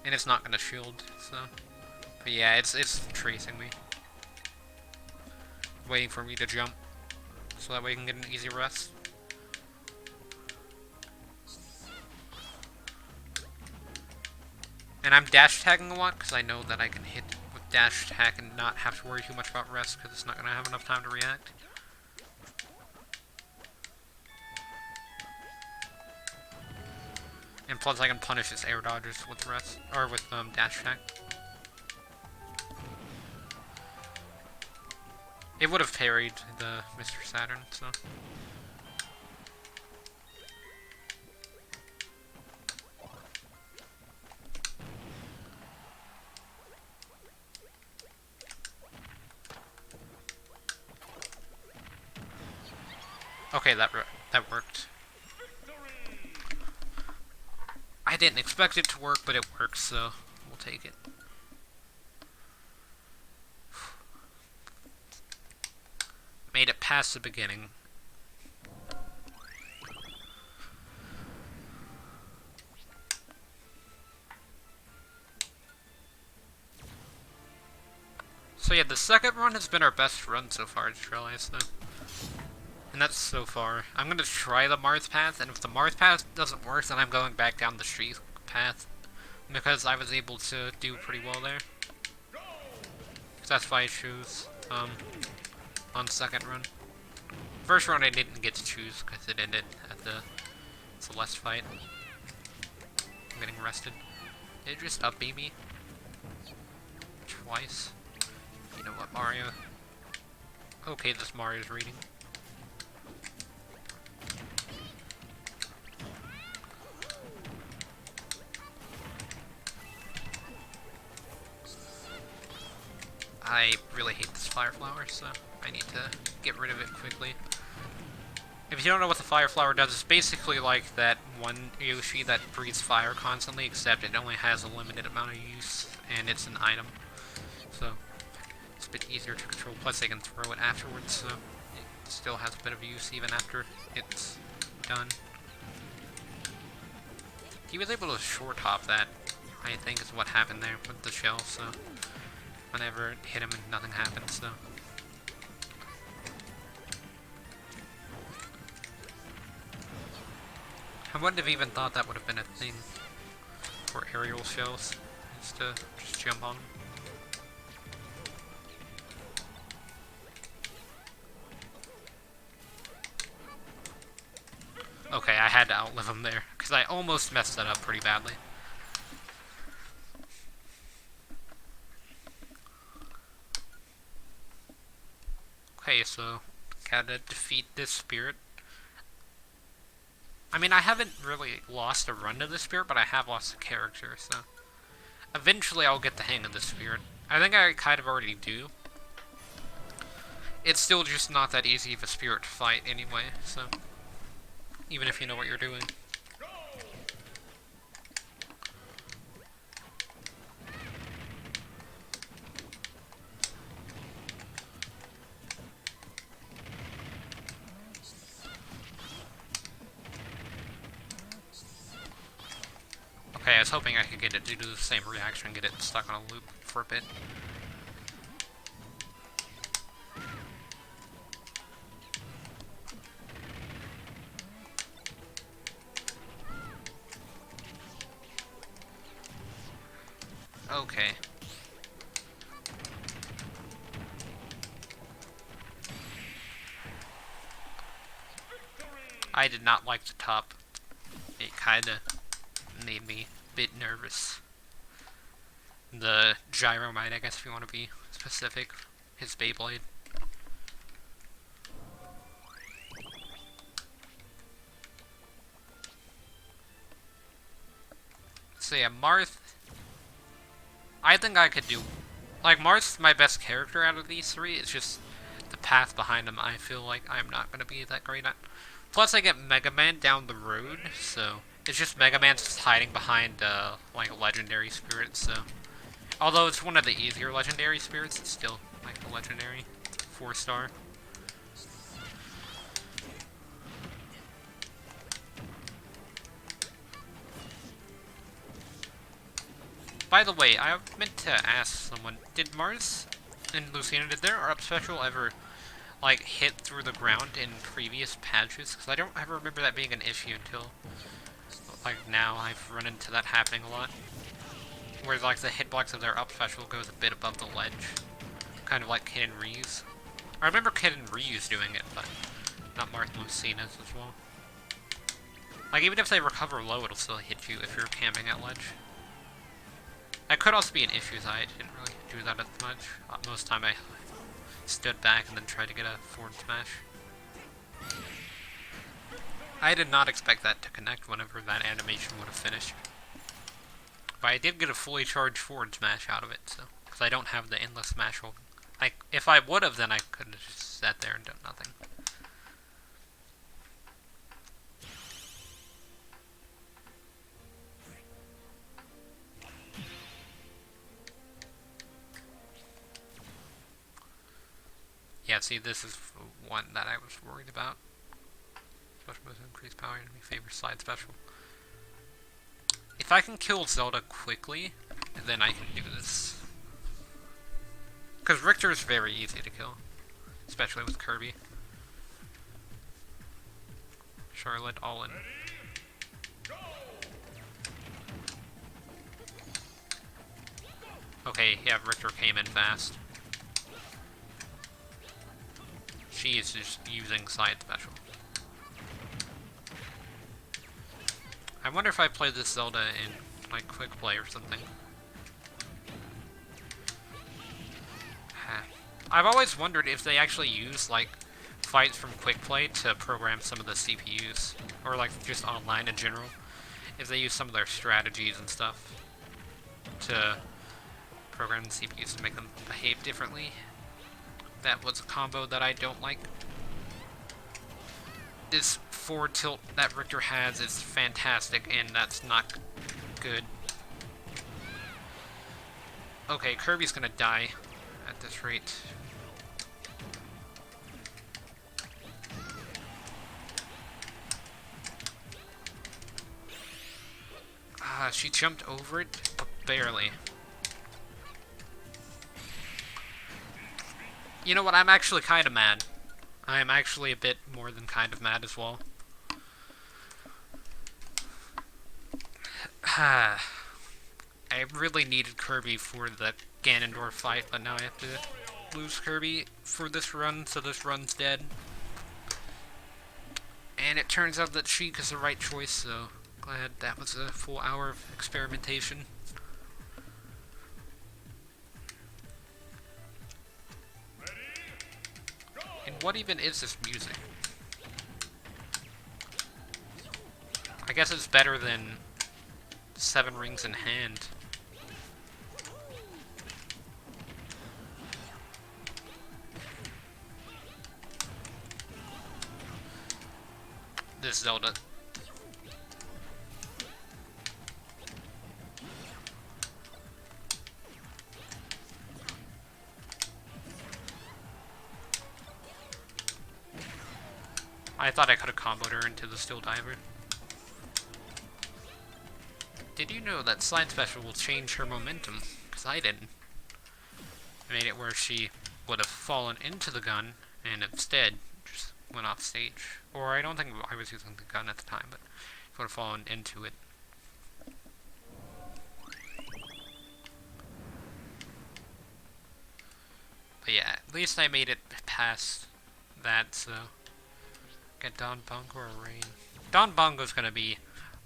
And it's not gonna shield, so. But yeah, it's tracing me. Waiting for me to jump. So that way I can get an easy rest. And I'm dash tagging a lot, because I know that I can hit with dash tag and not have to worry too much about rest, because it's not gonna have enough time to react. And plus I can punish his air dodges with rest, or with dash tag. It would have parried the Mr. Saturn, so. Okay, that worked. I didn't expect it to work, but it works, so we'll take it. Made it past the beginning. So yeah, the second run has been our best run so far, I just realized though. And that's so far. I'm gonna try the Marth path, and if the Marth path doesn't work, then I'm going back down the street path. Because I was able to do pretty well there. So that's why I choose, on second run. First run I didn't get to choose, because it ended at the Celeste fight. I'm getting arrested. Did it just up-B me? Twice? You know what, Mario? Okay, this Mario's reading. I really hate this fire flower, so I need to get rid of it quickly. If you don't know what the fire flower does, it's basically like that one Yoshi that breathes fire constantly, except it only has a limited amount of use, and it's an item. So, it's a bit easier to control, plus they can throw it afterwards, so it still has a bit of use even after it's done. He was able to short hop that, I think is what happened there with the shell, so whenever it hit him and nothing happened, so. I wouldn't have even thought that would have been a thing for aerial shells, is to just jump on them. Okay, I had to outlive him there, because I almost messed that up pretty badly. Okay, so gotta defeat this spirit. I mean, I haven't really lost a run to the spirit, but I have lost a character, so eventually I'll get the hang of the spirit. I think I kind of already do. It's still just not that easy of a spirit to fight anyway, so even if you know what you're doing. Okay, I was hoping I could get it to do the same reaction and get it stuck on a loop for a bit. Okay. I did not like the top. It kinda made me a bit nervous. The Gyromite, I guess if you want to be specific. His Beyblade. So yeah, Marth. I think I could do. Like, Marth's my best character out of these three. It's just the path behind him I feel like I'm not going to be that great at. Plus, I get Mega Man down the road, so it's just Mega Man's just hiding behind, like, legendary spirits, so. Although it's one of the easier legendary spirits, it's still, like, a legendary 4-star. By the way, I meant to ask someone, did Mars and Lucina, did their up special ever, like, hit through the ground in previous patches? Because I don't ever remember that being an issue until, like, now I've run into that happening a lot. Where, like, the hitbox of their up special goes a bit above the ledge. Kind of like Kid and Ryu's. I remember Kid and Ryu's doing it, but not Mars and Lucina's as well. Like, even if they recover low, it'll still hit you if you're camping at ledge. That could also be an issue, as I didn't really do that as much. Most of the time I stood back and then tried to get a forward smash. I did not expect that to connect whenever that animation would have finished. But I did get a fully charged forward smash out of it, so. Because I don't have the endless smash hold. Like, if I would have, then I could have just sat there and done nothing. Yeah, see, this is one that I was worried about. Special moves increase power, enemy favor slide special. If I can kill Zelda quickly, then I can do this. Because Richter is very easy to kill. Especially with Kirby. Charlotte, all in. Okay, yeah, Richter came in fast. She is just using side special. I wonder if I play this Zelda in, like, quick play or something. I've always wondered if they actually use, like, fights from quick play to program some of the CPUs. Or, like, just online in general. If they use some of their strategies and stuff to program the CPUs to make them behave differently. That was a combo that I don't like. This forward tilt that Richter has is fantastic, and that's not good. Okay, Kirby's gonna die at this rate. She jumped over it, but barely. You know what, I'm actually kind of mad. I am actually a bit more than kind of mad as well. I really needed Kirby for the Ganondorf fight, but now I have to lose Kirby for this run, so this run's dead. And it turns out that Sheik is the right choice, so glad that was a full hour of experimentation. And what even is this music? I guess it's better than Seven Rings in Hand. This Zelda. I thought I could have comboed her into the Steel Diver. Did you know that Slide Special will change her momentum? Because I didn't. I made it where she would have fallen into the gun, and instead just went off stage. Or I don't think I was using the gun at the time, but she would have fallen into it. At least I made it past that, so... Get Don Bongo or Rain. Don Bongo's gonna be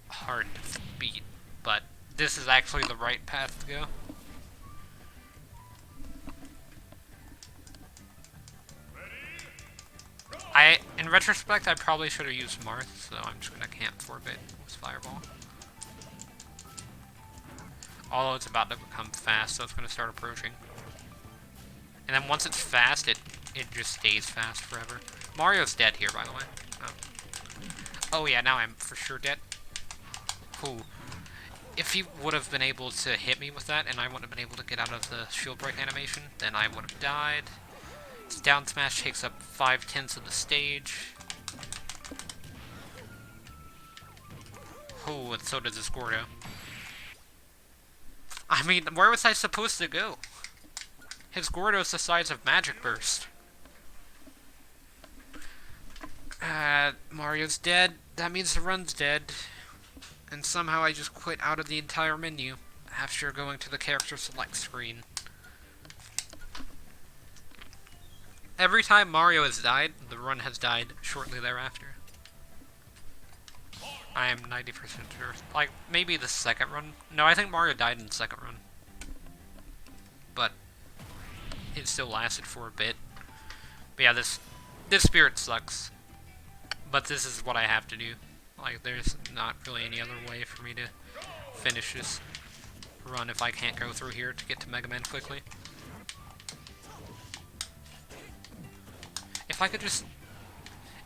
hard to beat, but this is actually the right path to go. In retrospect, I probably should have used Marth, so I'm just gonna camp for a bit with Fireball. Although it's about to become fast, so it's gonna start approaching. And then once it's fast, it just stays fast forever. Mario's dead here, by the way. Oh yeah, now I'm for sure dead. Cool. If he would have been able to hit me with that, and I wouldn't have been able to get out of the shield break animation, then I would have died. His down smash takes up 5/10 of the stage. Oh, and so does his Gordo. I mean, where was I supposed to go? His Gordo's the size of Magic Burst. Mario's dead. That means the run's dead. And somehow I just quit out of the entire menu after going to the character select screen. Every time Mario has died, the run has died shortly thereafter. I am 90% sure. Like, maybe the second run. No, I think Mario died in the second run. But it still lasted for a bit. But yeah, this spirit sucks. But this is what I have to do. Like, there's not really any other way for me to finish this run if I can't go through here to get to Mega Man quickly. If I could just...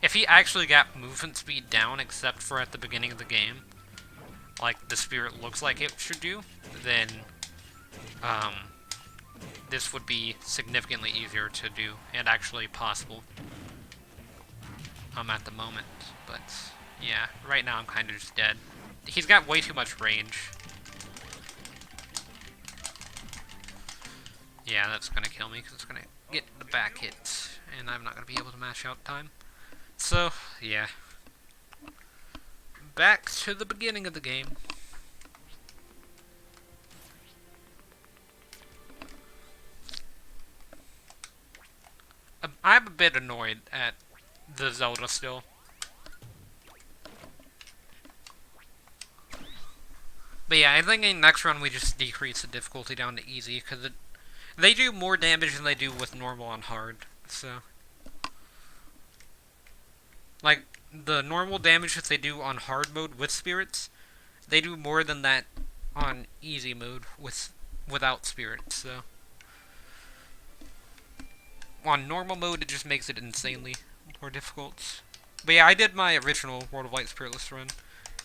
If he actually got movement speed down, except for at the beginning of the game, like the spirit looks like it should do, then this would be significantly easier to do, and actually possible at the moment. But yeah, right now I'm kind of just dead. He's got way too much range. Yeah, that's gonna kill me, because it's gonna get the back hit, and I'm not gonna be able to mash out time. So, yeah. Back to the beginning of the game. I'm a bit annoyed at the Zelda still. But yeah, I think in next run we just decrease the difficulty down to easy, because they do more damage than they do with normal and hard, so... Like, the normal damage that they do on hard mode with spirits, they do more than that on easy mode without spirits, so... On normal mode, it just makes it insanely more difficult. But yeah, I did my original World of Light Spiritless run,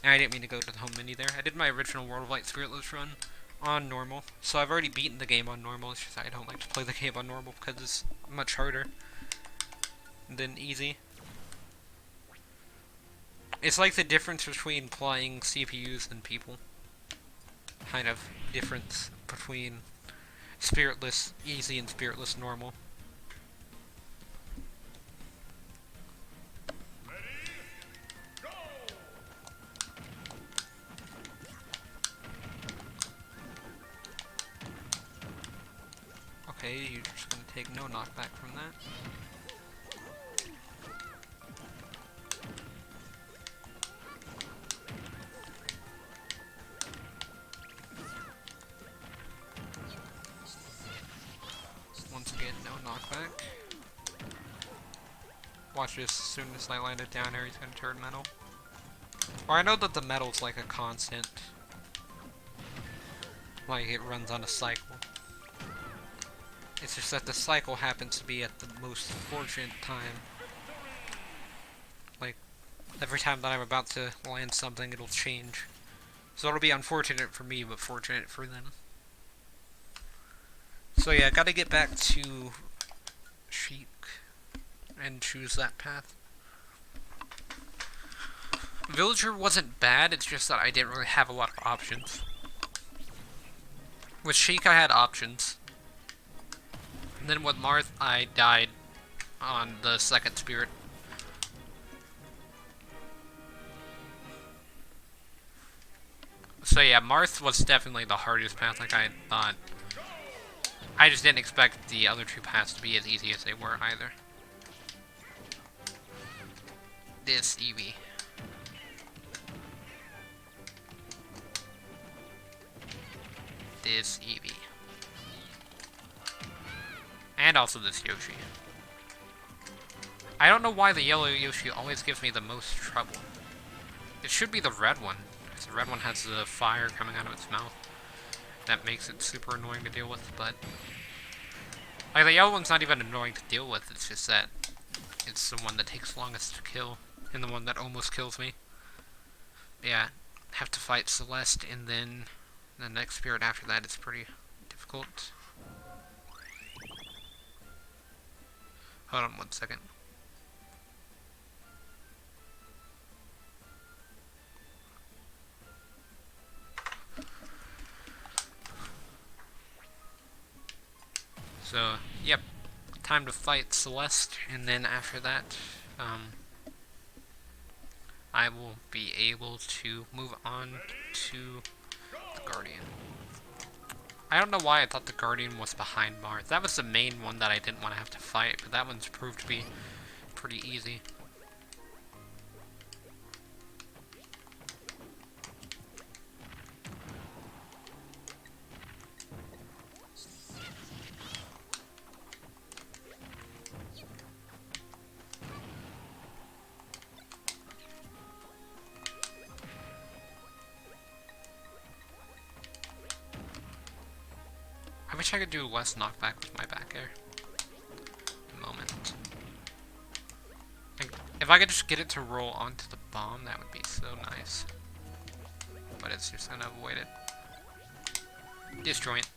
and I didn't mean to go to the home menu there. I did my original World of Light Spiritless run on normal, so I've already beaten the game on normal. It's just I don't like to play the game on normal because it's much harder than easy. It's like the difference between playing CPUs and people. Kind of difference between Spiritless easy and Spiritless normal. Okay, you're just gonna take no knockback from that. Once again, no knockback. Watch this, as soon as I land it down there, he's gonna turn metal. Or I know that the metal's like a constant. Like, it runs on a cycle. It's just that the cycle happens to be at the most fortunate time. Like, every time that I'm about to land something, it'll change. So it'll be unfortunate for me, but fortunate for them. So yeah, gotta get back to Sheik and choose that path. Villager wasn't bad, it's just that I didn't really have a lot of options. With Sheik I had options. And then with Marth, I died on the second spirit. So yeah, Marth was definitely the hardest path, like I thought. I just didn't expect the other two paths to be as easy as they were either. This Eevee. This Eevee. And also this Yoshi. I don't know why the yellow Yoshi always gives me the most trouble. It should be the red one, because the red one has the fire coming out of its mouth. That makes it super annoying to deal with, but... Like, the yellow one's not even annoying to deal with, it's just that it's the one that takes longest to kill, and the one that almost kills me. Yeah, have to fight Celeste, and then the next spirit after that is pretty difficult. Hold on 1 second. So, yep, time to fight Celeste, and then after that, I will be able to move on to the Guardian. I don't know why I thought the Guardian was behind Mars. That was the main one that I didn't want to have to fight, but that one's proved to be pretty easy. I wish I could do less knockback with my back air. Moment. If I could just get it to roll onto the bomb, that would be so nice. But it's just gonna avoid it. Disjoint.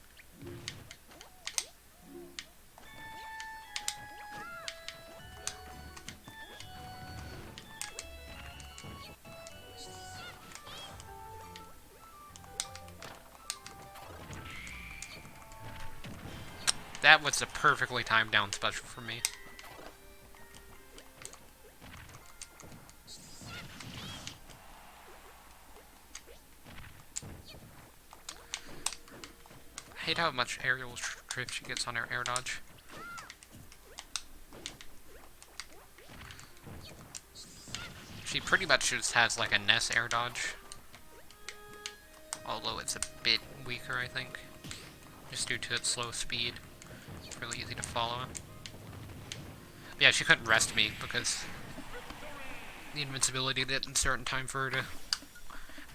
That was a perfectly timed down special for me. I hate how much aerial drift she gets on her air dodge. She pretty much just has like a Ness air dodge. Although it's a bit weaker, I think. Just due to its slow speed. It's really easy to follow. Yeah, she couldn't rest me because the invincibility didn't start in time for her to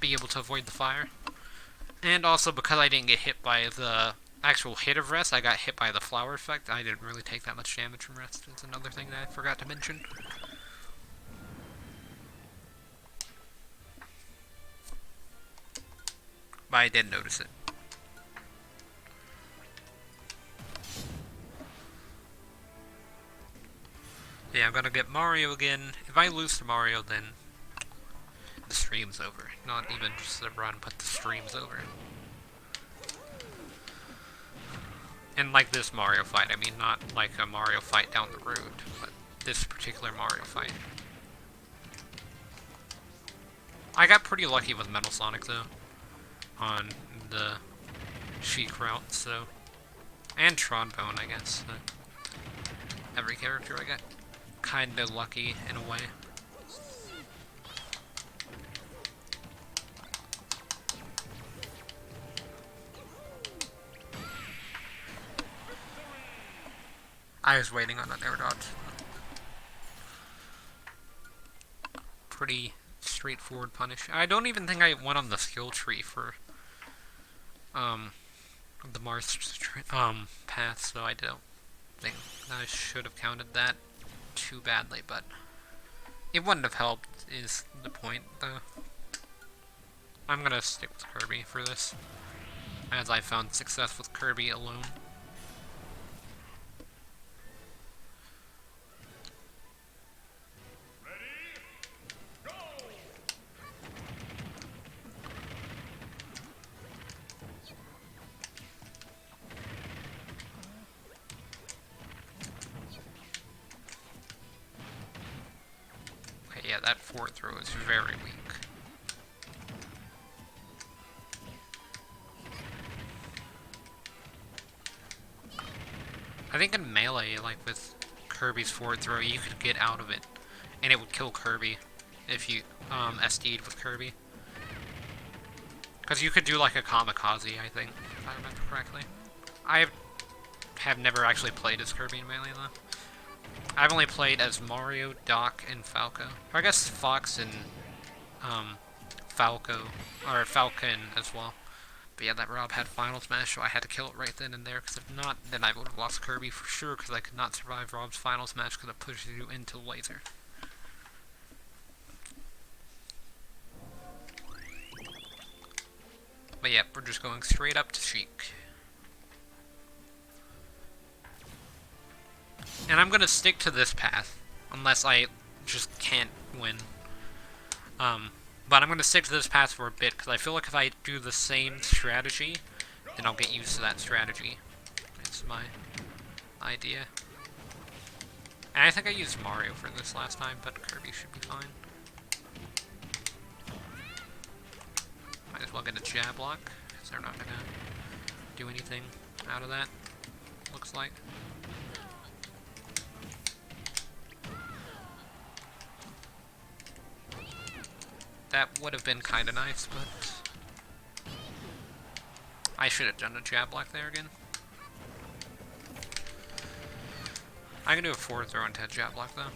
be able to avoid the fire. And also because I didn't get hit by the actual hit of rest, I got hit by the flower effect. I didn't really take that much damage from rest. It's another thing that I forgot to mention. But I did notice it. Yeah, I'm gonna get Mario again. If I lose to Mario, then the stream's over. Not even just the run, but the stream's over. And like this Mario fight, I mean not like a Mario fight down the road, but this particular Mario fight. I got pretty lucky with Metal Sonic though, on the Sheik route, so... And Trombone, I guess. Every character I got kinda lucky in a way. I was waiting on an air dodge. Pretty straightforward punish. I don't even think I went on the skill tree for the Mars path, so I don't think I should have counted that too badly, but it wouldn't have helped is the point though. I'm gonna stick with Kirby for this, as I found success with Kirby alone. Yeah, that forward throw is very weak. think in Melee, like with Kirby's forward throw, you could get out of it, and it would kill Kirby if you SD'd with Kirby. Because you could do like a kamikaze, I think, if I remember correctly. I have never actually played as Kirby in Melee, though. I've only played as Mario, Doc, and Falco. Or I guess Fox and Falco, or Falcon as well. But yeah, that Rob had Final Smash, so I had to kill it right then and there, because if not, then I would have lost Kirby for sure, because I could not survive Rob's Final Smash because it pushes you into laser. But yeah, we're just going straight up to Sheik. And I'm gonna stick to this path, unless I just can't win. But I'm gonna stick to this path for a bit, because I feel like if I do the same strategy, then I'll get used to that strategy. That's my idea. And I think I used Mario for this last time, but Kirby should be fine. Might as well get a jab block, because they're not gonna do anything out of that, looks like. That would have been kind of nice, but I should have done a jab block there again. I can do a forward throw into a jab block though. I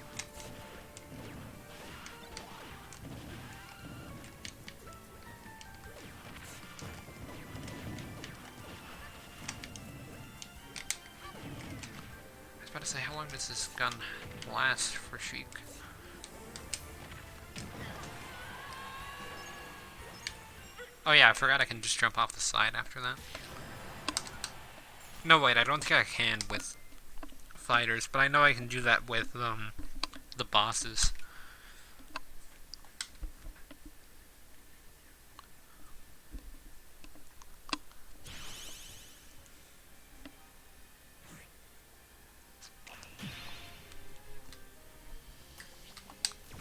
was about to say, how long does this gun last for Sheik? Oh yeah, I forgot I can just jump off the side after that. No, wait, I don't think I can with fighters, but I know I can do that with, the bosses.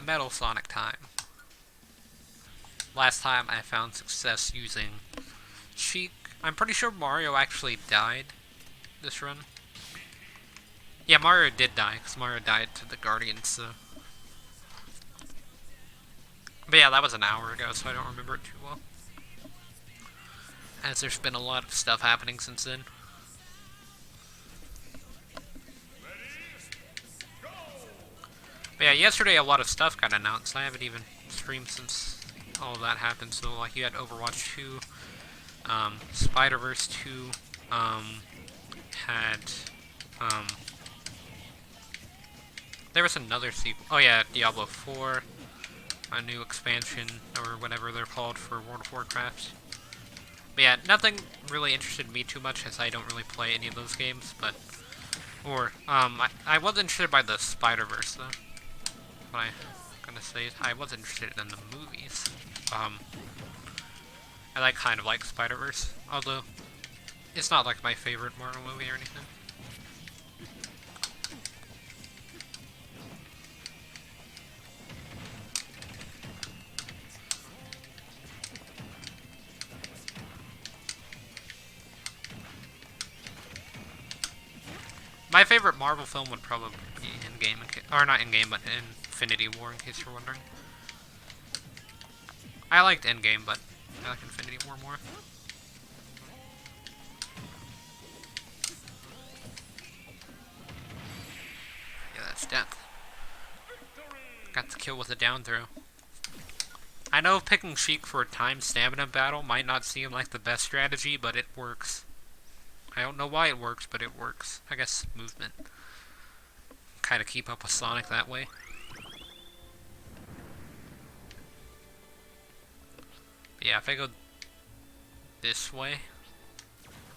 Metal Sonic time. Last time I found success using Sheik. I'm pretty sure Mario actually died this run. Yeah, Mario did die, because Mario died to the Guardians, so. But yeah, that was an hour ago, so I don't remember it too well. As there's been a lot of stuff happening since then. But yeah, yesterday a lot of stuff got announced. I haven't even streamed since all of that happened. So like you had Overwatch 2, Spider-Verse 2, had there was another sequel. Oh yeah, Diablo 4, a new expansion or whatever they're called for World of Warcraft. But yeah, nothing really interested me too much as I don't really play any of those games. But I was interested by the Spider-Verse though. What I'm gonna say is I was interested in the movies. I kind of like Spider-Verse, although it's not like my favorite Marvel movie or anything. My favorite Marvel film would probably be Endgame, or not Endgame, but Infinity War, in case you're wondering. I liked Endgame, but I like Infinity War more. Yeah, that's death. Got the kill with a down throw. I know picking Sheik for a timed stamina battle might not seem like the best strategy, but it works. I don't know why it works, but it works. I guess movement. Kind of keep up with Sonic that way. But yeah, if I go this way,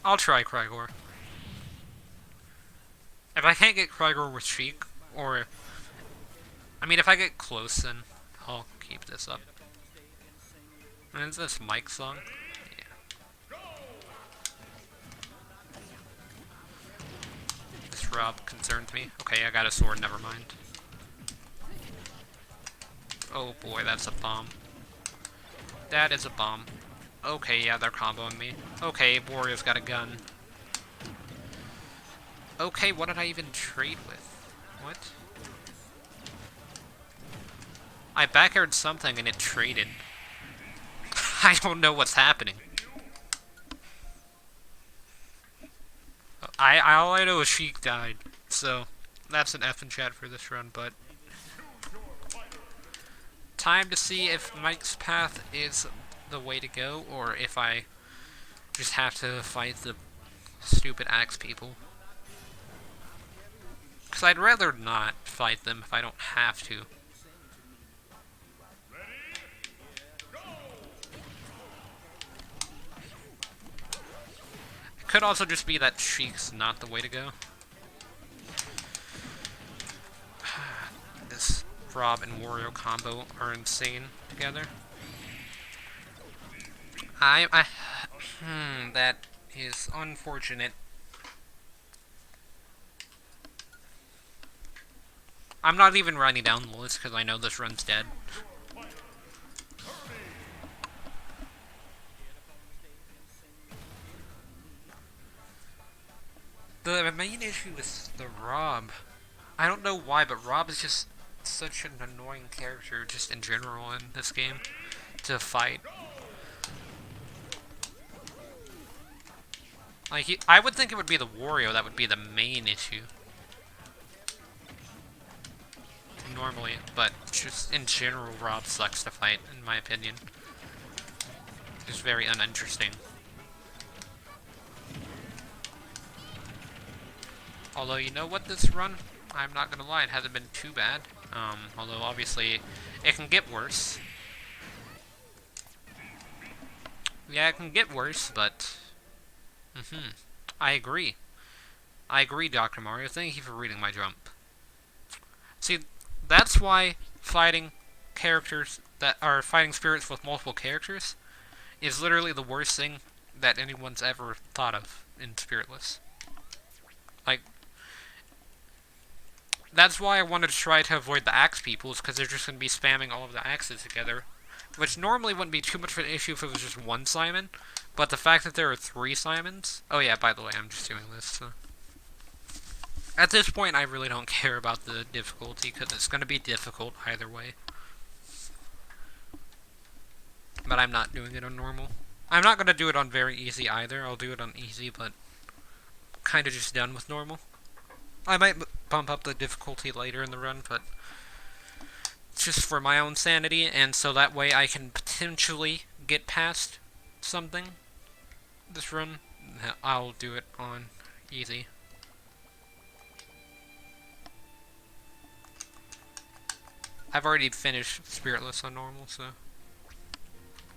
I'll try Krygor. If I can't get Krygor with Sheik, or I mean, if I get close, then I'll keep this up. And is this Mike song? Yeah. This Rob concerns me. Okay, I got a sword, never mind. Oh boy, that's a bomb. That is a bomb. Okay, yeah, they're comboing me. Okay, Warrior's got a gun. Okay, what did I even trade with? What? I back-aired something and it traded. I don't know what's happening. All I know is Sheik died, so that's an F in chat for this run, but time to see if Mike's path is the way to go, or if I just have to fight the stupid axe people. Because I'd rather not fight them if I don't have to. It could also just be that Sheik's not the way to go. This Rob and Wario combo are insane together. That is unfortunate. I'm not even writing down the list because I know this run's dead. The main issue is the Rob. I don't know why, but Rob is just such an annoying character just in general in this game to fight. Like, I would think it would be the Wario that would be the main issue. Normally, but just in general, Rob sucks to fight, in my opinion. Just very uninteresting. Although, you know what, this run, I'm not gonna lie, it hasn't been too bad. Although, obviously, it can get worse. Yeah, it can get worse, but... I agree. I agree, Dr. Mario. Thank you for reading my jump. See, that's why fighting characters that are fighting spirits with multiple characters is literally the worst thing that anyone's ever thought of in Spiritless. Like, that's why I wanted to try to avoid the axe peoples, because they're just going to be spamming all of the axes together. Which normally wouldn't be too much of an issue if it was just one Simon, but the fact that there are 3 Simons... Oh yeah, by the way, I'm just doing this, so... At this point, I really don't care about the difficulty, because it's going to be difficult either way. But I'm not doing it on normal. I'm not going to do it on very easy either. I'll do it on easy, but kind of just done with normal. I might bump up the difficulty later in the run, but it's just for my own sanity, and so that way I can potentially get past something. This run, I'll do it on easy. I've already finished Spiritless on normal, so...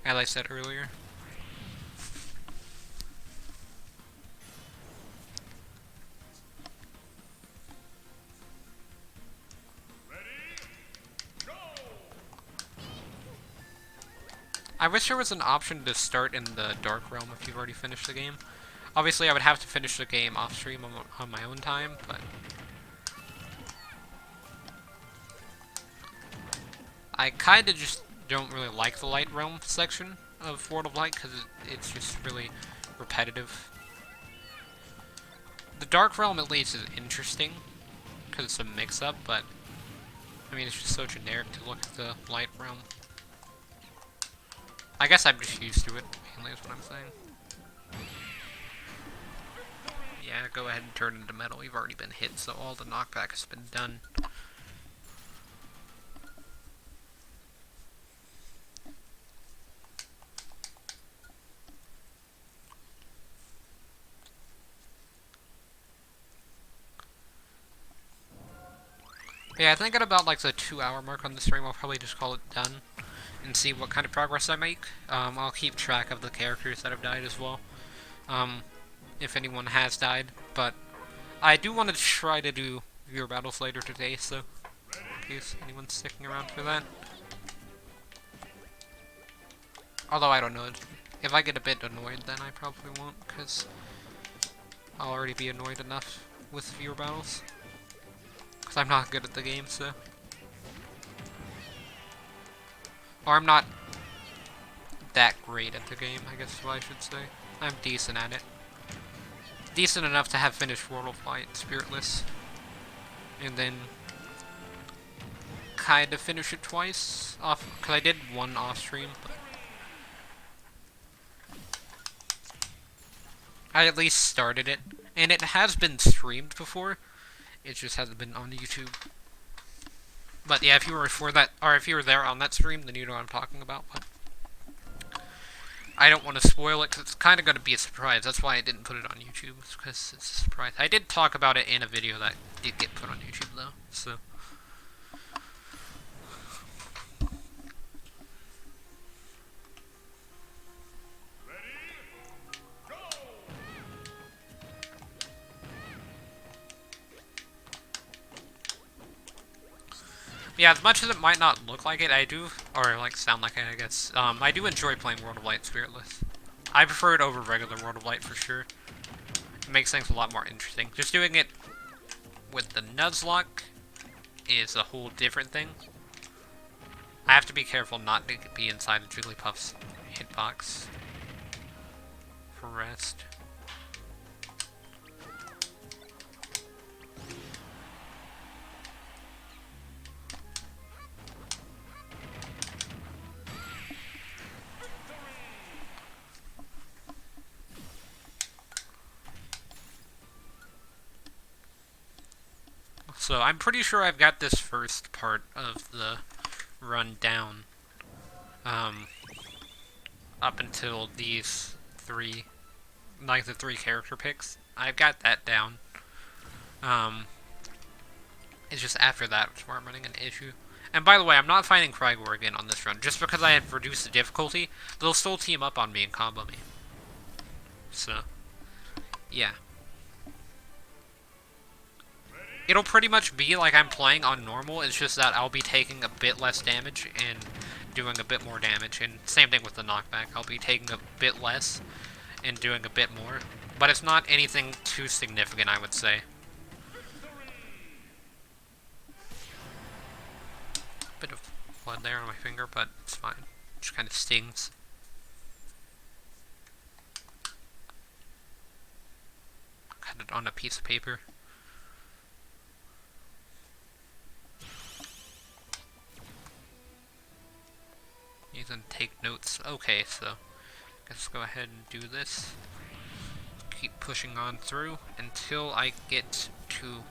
As I said earlier. I wish there was an option to start in the Dark Realm if you've already finished the game. Obviously, I would have to finish the game off-stream on my own time, but... I kinda just don't really like the Light Realm section of World of Light, because it's just really repetitive. The Dark Realm, at least, is interesting, because it's a mix-up, but... I mean, it's just so generic to look at the Light Realm. I guess I'm just used to it, mainly is what I'm saying. Yeah, go ahead and turn into metal. You've already been hit, so all the knockback has been done. Yeah, I think at about like the 2-hour mark on the stream, I'll probably just call it done and see what kind of progress I make. I'll keep track of the characters that have died as well, if anyone has died. But I do want to try to do viewer battles later today, so in case anyone's sticking around for that. Although I don't know, if I get a bit annoyed, then I probably won't, because I'll already be annoyed enough with viewer battles. Because I'm not good at the game, so... Or I'm not that great at the game, I guess is what I should say. I'm decent at it. decent enough to have finished World of Light Spiritless. And then kind of finish it twice off, because I did one off stream, but I at least started it, and it has been streamed before. It just hasn't been on YouTube. But yeah, if you were for that, or if you were there on that stream, then you know what I'm talking about. But I don't want to spoil it because it's kind of going to be a surprise. That's why I didn't put it on YouTube, because it's a surprise. I did talk about it in a video that did get put on YouTube though. So. Yeah, as much as it might not look like it, I do, or like sound like it, I guess, I do enjoy playing World of Light Spiritless. I prefer it over regular World of Light for sure. It makes things a lot more interesting. Just doing it with the Nuzlocke is a whole different thing. I have to be careful not to be inside the Jigglypuff's hitbox for rest. So I'm pretty sure I've got this first part of the run down. Up until these three, like the 3 character picks. I've got that down. It's just after that where I'm running an issue. And by the way, I'm not fighting Krygor again on this run. Just because I have reduced the difficulty, they'll still team up on me and combo me. So, yeah. It'll pretty much be like I'm playing on normal, it's just that I'll be taking a bit less damage and doing a bit more damage. And same thing with the knockback, I'll be taking a bit less and doing a bit more. But it's not anything too significant, I would say. Bit of blood there on my finger, but it's fine. It just kind of stings. Cut it on a piece of paper. You can take notes. Okay, so let's go ahead and do this. Keep pushing on through until I get to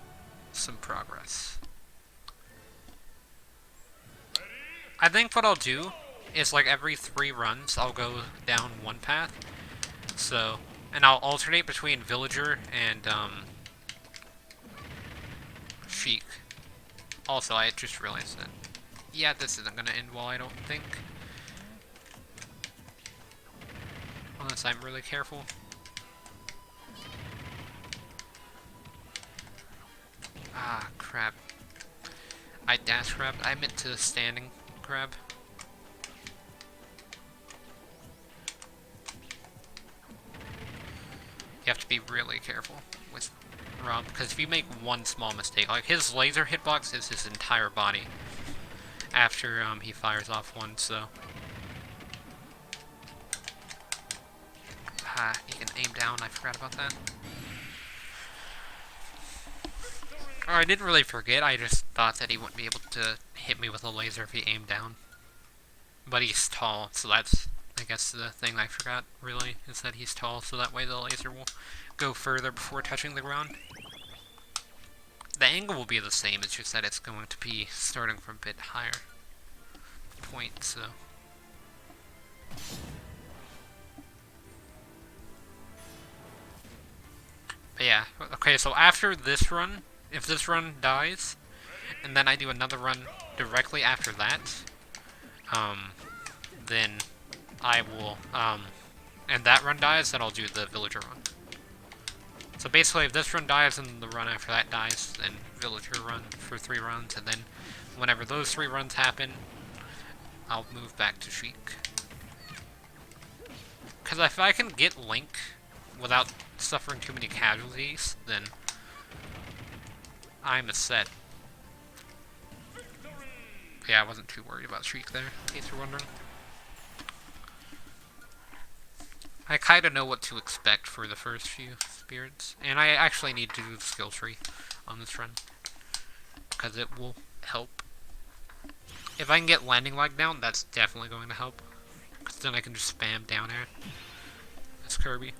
some progress. I think what I'll do is like every 3 runs I'll go down one path. So, and I'll alternate between Villager and Sheik. Also, I just realized that, yeah, this isn't gonna end well, I don't think. Unless I'm really careful. Ah, crap. I dash grabbed. I meant to standing grab. You have to be really careful with Rob, because if you make one small mistake, like his laser hitbox is his entire body after he fires off one, so. Ah, he can aim down, I forgot about that. Or I didn't really forget, I just thought that he wouldn't be able to hit me with a laser if he aimed down. But he's tall, so that's, I guess, the thing I forgot, really, is that he's tall, so that way the laser will go further before touching the ground. The angle will be the same, it's just that it's going to be starting from a bit higher point, so. But yeah, okay, so after this run, if this run dies, and then I do another run directly after that, then I will, and that run dies, then I'll do the villager run. So basically, if this run dies and the run after that dies, then villager run for 3 runs, and then whenever those 3 runs happen, I'll move back to Sheik. Because if I can get Link without suffering too many casualties, then I'm a set. Yeah, I wasn't too worried about Sheik there, in case you're wondering. I kind of know what to expect for the first few spirits, and I actually need to do the skill tree on this run because it will help. If I can get landing lag down, that's definitely going to help, because then I can just spam down air as Kirby.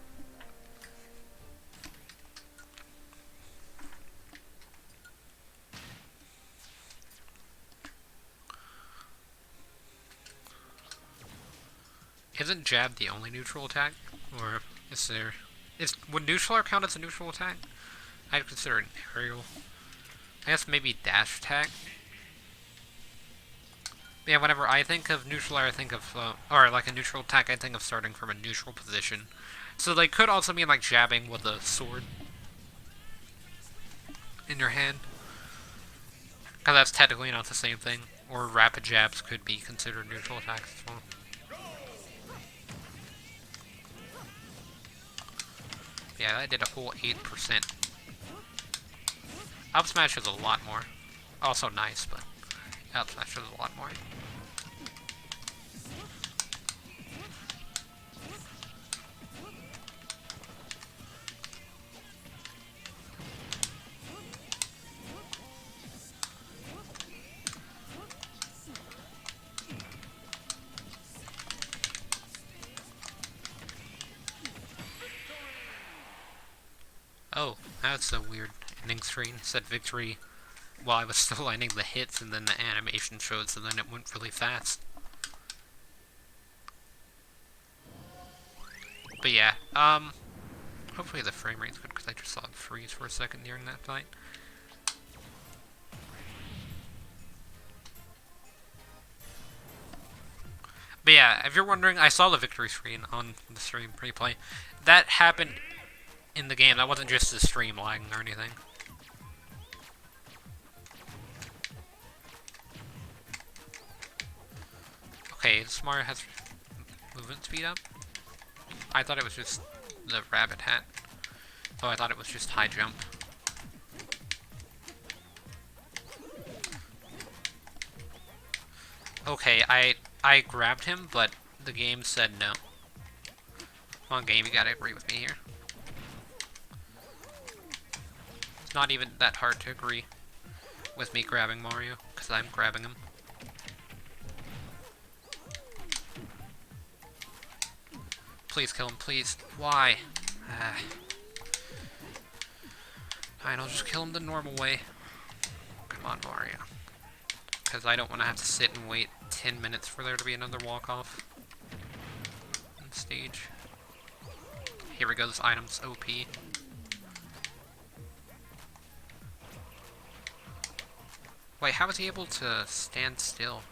Isn't jab the only neutral attack, or is there? Would neutral count as a neutral attack? I'd consider it an aerial. I guess maybe dash attack. Yeah, whenever I think of neutral, I think of, or like a neutral attack, I think of starting from a neutral position. So they could also mean like jabbing with a sword in your hand. Because that's technically not the same thing. Or rapid jabs could be considered neutral attacks as well. Yeah, that did a whole 8%. Up smash is a lot more. Also nice, but up smash is a lot more. Oh, that's a weird ending screen. It said victory while I was still landing the hits, and then the animation showed, so then it went really fast. But yeah, hopefully the frame rate's good, because I just saw it freeze for a second during that fight. But yeah, if you're wondering, I saw the victory screen on the stream replay. That happened in the game. That wasn't just the stream lagging or anything. Okay, this Mario has movement speed up. I thought it was just the rabbit hat. Oh, I thought it was just high jump. Okay, I grabbed him, but the game said no. Come on, game, you gotta agree with me here. It's not even that hard to agree with me grabbing Mario, because I'm grabbing him. Please kill him, please. Why? Fine, I'll just kill him the normal way. Come on, Mario. Because I don't want to have to sit and wait 10 minutes for there to be another walk-off on stage. Here we go, this item's OP. Wait, how is he able to stand still?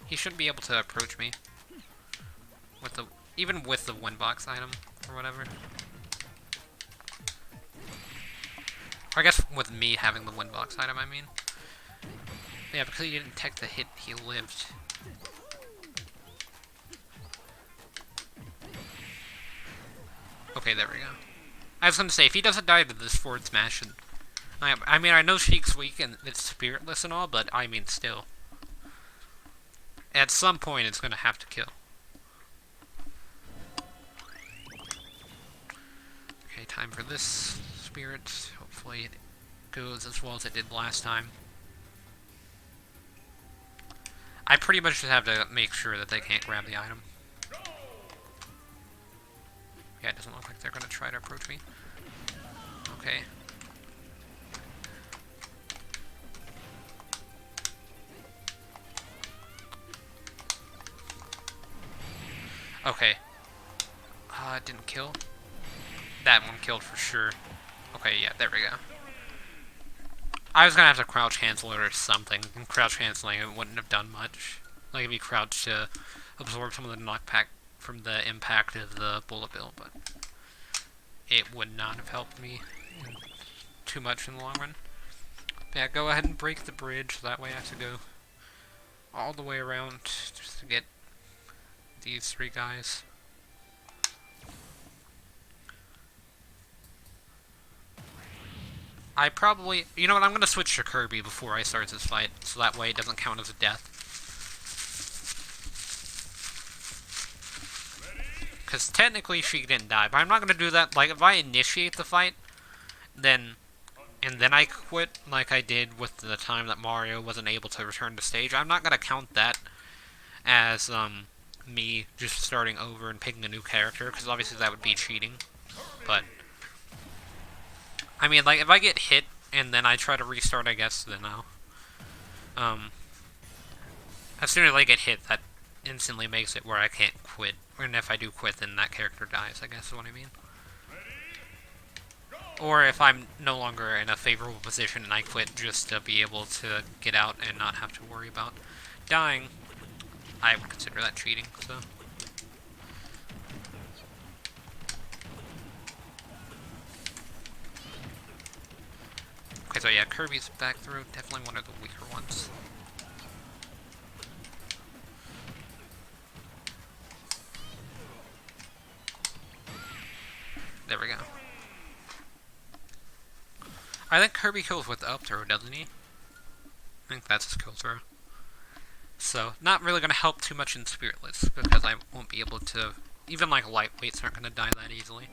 He shouldn't be able to approach me. With the, even with the windbox item, or whatever. Or I guess with me having the windbox item, I mean. Yeah, because he didn't take the hit, he lived. Okay, there we go. I was gonna say, if he doesn't die to this forward smash, and I mean, I know Sheik's weak and it's spiritless and all, but I mean, still. At some point, it's gonna have to kill. Okay, time for this spirit. Hopefully it goes as well as it did last time. I pretty much just have to make sure that they can't grab the item. Yeah, it doesn't look like they're gonna try to approach me. Okay. Okay. It didn't kill. That one killed for sure. Okay, yeah, there we go. I was gonna have to crouch cancel it or something. And crouch canceling it wouldn't have done much. Like if you crouched to absorb some of the knockback from the impact of the bullet bill, but it would not have helped me too much in the long run. Yeah, go ahead and break the bridge, so that way I have to go all the way around just to get these three guys. I probably... You know what, I'm going to switch to Kirby before I start this fight, so that way it doesn't count as a death. Because technically she didn't die, but I'm not going to do that. Like, if I initiate the fight, then... and then I quit, like I did with the time that Mario wasn't able to return to stage, I'm not going to count that as, me just starting over and picking a new character, because obviously that would be cheating. But, I mean, like, if I get hit, and then I try to restart, I guess, then I'll, as soon as I get hit, that instantly makes it where I can't quit. And if I do quit, then that character dies, I guess is what I mean. Or if I'm no longer in a favorable position and I quit just to be able to get out and not have to worry about dying, I would consider that cheating, so. Okay, so yeah, Kirby's back throw, definitely one of the weaker ones. There we go. I think Kirby kills with the up throw, doesn't he? I think that's his kill throw. So, not really going to help too much in Spiritless, because I won't be able to... even, like, lightweights aren't going to die that easily.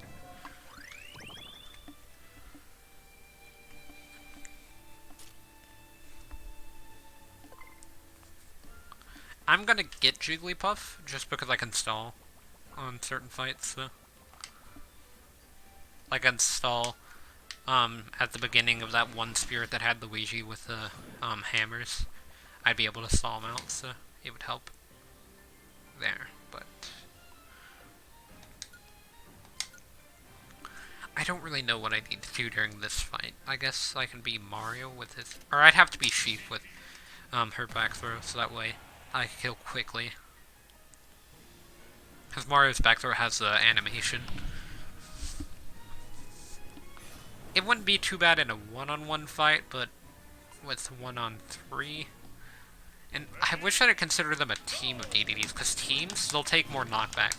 I'm going to get Jigglypuff, just because I can stall on certain fights, so... like, I'd stall... at the beginning of that one spirit that had Luigi with the, hammers, I'd be able to stall him out, so it would help there, but... I don't really know what I need to do during this fight. I guess I can be Mario with his... or I'd have to be Sheep with, her back throw, so that way I can kill quickly. Because Mario's back throw has the animation. It wouldn't be too bad in a one-on-one fight, but with 1-on-3... and I wish I'd consider them a team of DDDs, because teams, they'll take more knockback.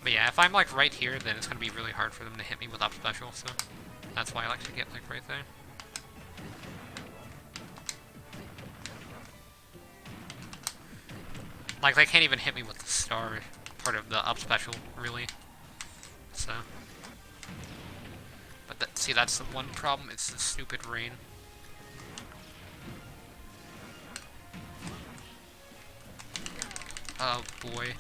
But yeah, if I'm like right here, then it's going to be really hard for them to hit me with up special, so that's why I like to get like right there. Like, they can't even hit me with the star part of the up special, really. So... but that, see, that's the one problem, it's the stupid rain. Oh boy.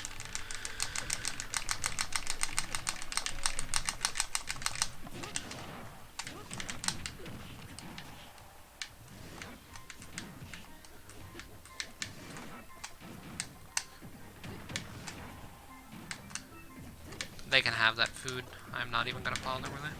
They can have that food. I'm not even gonna bother with it.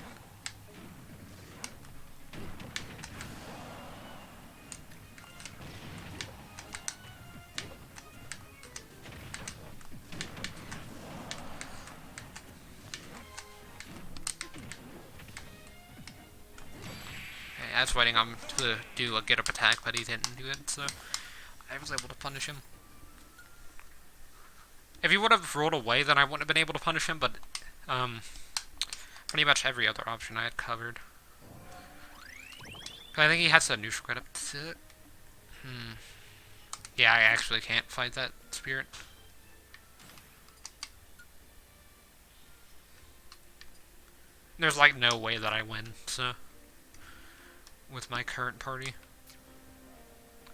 I was waiting on him to do a get-up attack, but he didn't do it, so I was able to punish him. If he would have rolled away, then I wouldn't have been able to punish him, but pretty much every other option I had covered. I think he has a neutral credit. Yeah, I actually can't fight that spirit. There's like no way that I win, so... with my current party.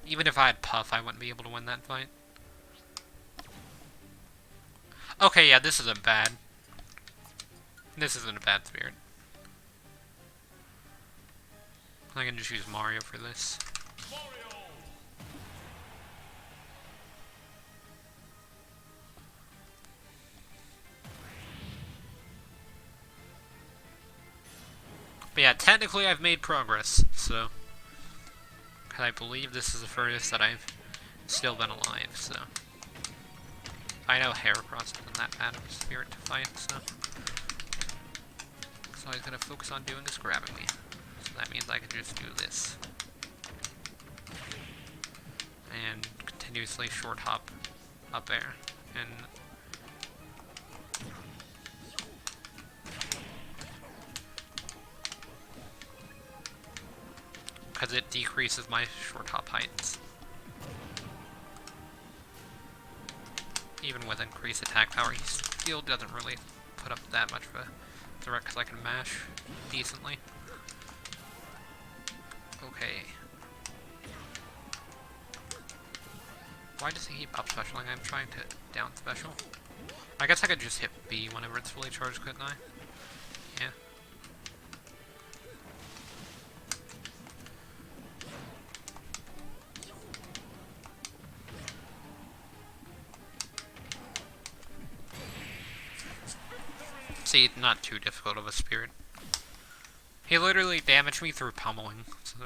Even if I had Puff, I wouldn't be able to win that fight. Okay, yeah, this isn't bad. This isn't a bad spirit. I can just use Mario for this. But yeah, technically I've made progress, so... I believe this is the furthest that I've still been alive, so... I know Heracross isn't that bad of a spirit to fight, so... So all he's gonna focus on doing is grabbing me. So that means I can just do this. And continuously short hop up there. And... because it decreases my short hop heights. Even with increased attack power, he still doesn't really put up that much of a threat because I can mash decently. Okay. Why does he keep up specialing? I'm trying to down special. I guess I could just hit B whenever it's fully charged, couldn't I? Yeah. See, not too difficult of a spirit. He literally damaged me through pummeling, so...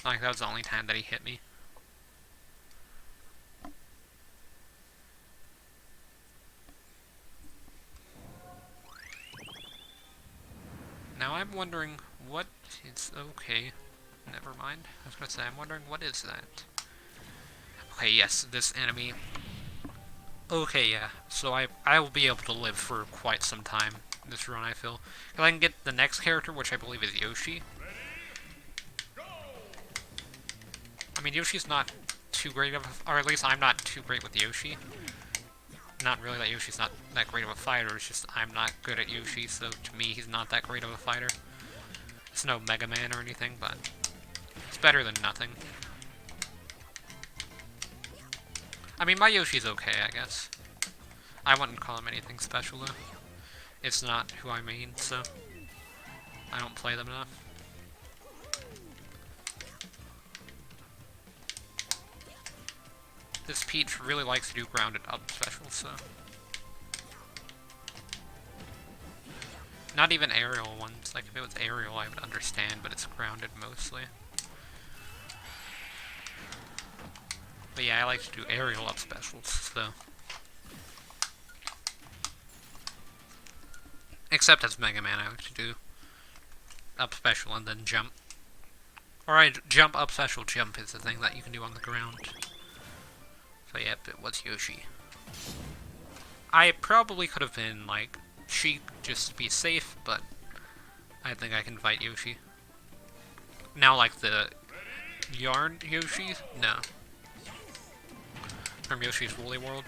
Like, that was the only time that he hit me. Now I'm wondering what is... Okay, never mind. I was gonna say, I'm wondering what is that? Okay, yes, this enemy... Okay, yeah. So I will be able to live for quite some time this run, I feel. Because I can get the next character, which I believe is Yoshi. I mean, Yoshi's not too great of a... Or at least I'm not too great with Yoshi. Not really that Yoshi's not that great of a fighter, it's just I'm not good at Yoshi, so to me he's not that great of a fighter. It's no Mega Man or anything, but it's better than nothing. I mean, my Yoshi's okay, I guess. I wouldn't call him anything special, though. It's not who I main, so I don't play them enough. This Peach really likes to do grounded up specials, so... Not even aerial ones. Like, if it was aerial, I would understand, but it's grounded mostly. But yeah, I like to do aerial up specials, so... Except as Mega Man, I like to do up special and then jump. Or I jump up special, jump is the thing that you can do on the ground. So yep, it was Yoshi. I probably could have been, like, Sheik just to be safe, but I think I can fight Yoshi. Now, like, the Yarn Yoshi? No. From Yoshi's Woolly World.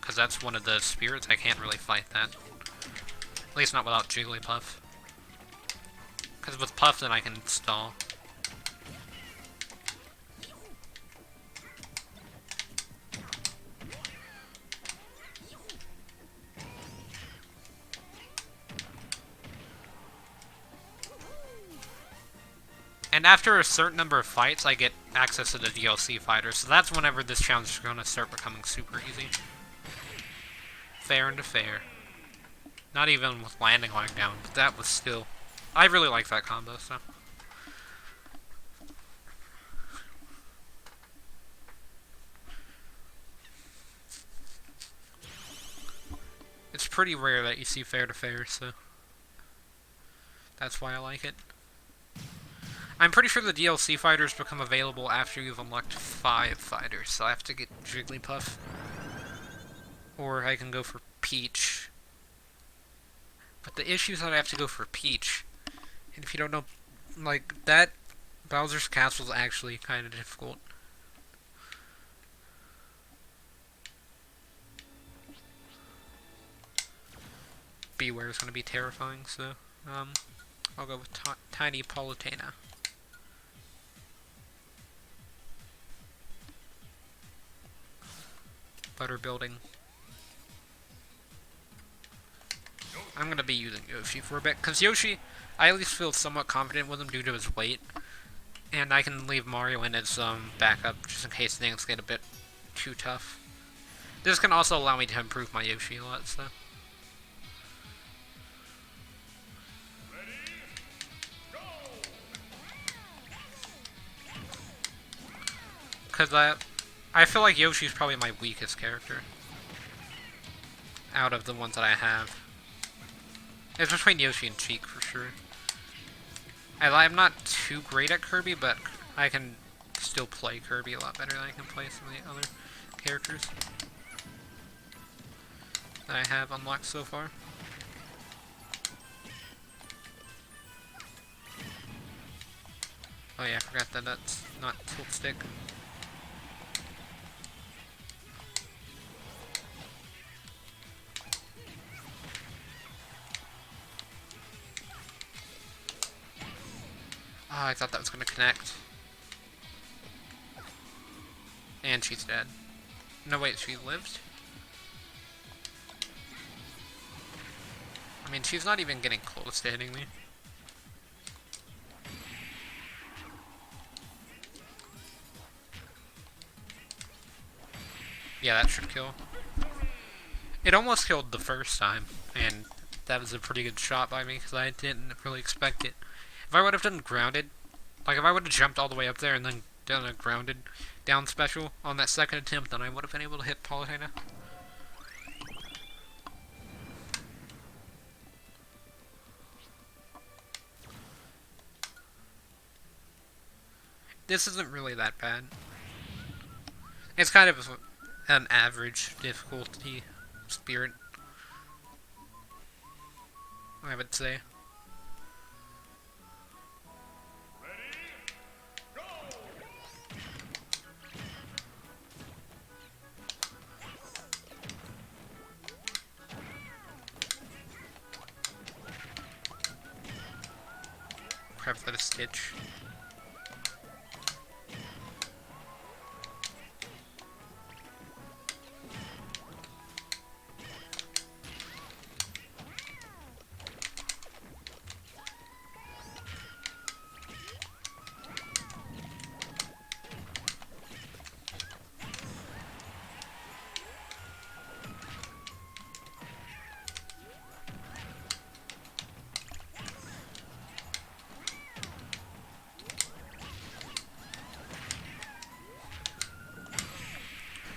Because that's one of the spirits, I can't really fight that. At least not without Jigglypuff. Because with Puff, then I can stall. And after a certain number of fights, I get access to the DLC fighters, so that's whenever this challenge is going to start becoming super easy. Fair and fair. Not even with landing lying down, but that was still... I really like that combo, so... It's pretty rare that you see fair to fair, so... That's why I like it. I'm pretty sure the DLC fighters become available after you've unlocked 5 fighters, so I have to get Jigglypuff. Or I can go for Peach. But the issue is that I have to go for Peach. And if you don't know, like, that Bowser's Castle is actually kind of difficult. Beware is going to be terrifying, so, I'll go with Tiny Palutena. Butter building. I'm gonna be using Yoshi for a bit, because Yoshi, I at least feel somewhat confident with him due to his weight. And I can leave Mario in as backup, just in case things get a bit too tough. This can also allow me to improve my Yoshi a lot, so... Because I feel like Yoshi's probably my weakest character. Out of the ones that I have. It's between Yoshi and Sheik for sure. I'm not too great at Kirby, but I can still play Kirby a lot better than I can play some of the other characters that I have unlocked so far. Oh yeah, I forgot that that's not tilt stick. Oh, I thought that was gonna connect. And she's dead. No, wait, she lived? I mean, she's not even getting close to hitting me. Yeah, that should kill. It almost killed the first time, and that was a pretty good shot by me, because I didn't really expect it. If I would have done grounded, like if I would have jumped all the way up there and then done a grounded down special on that second attempt, then I would have been able to hit Palutena. This isn't really that bad. It's kind of an average difficulty spirit, I would say. Ready? Go! Crap, that a stitch.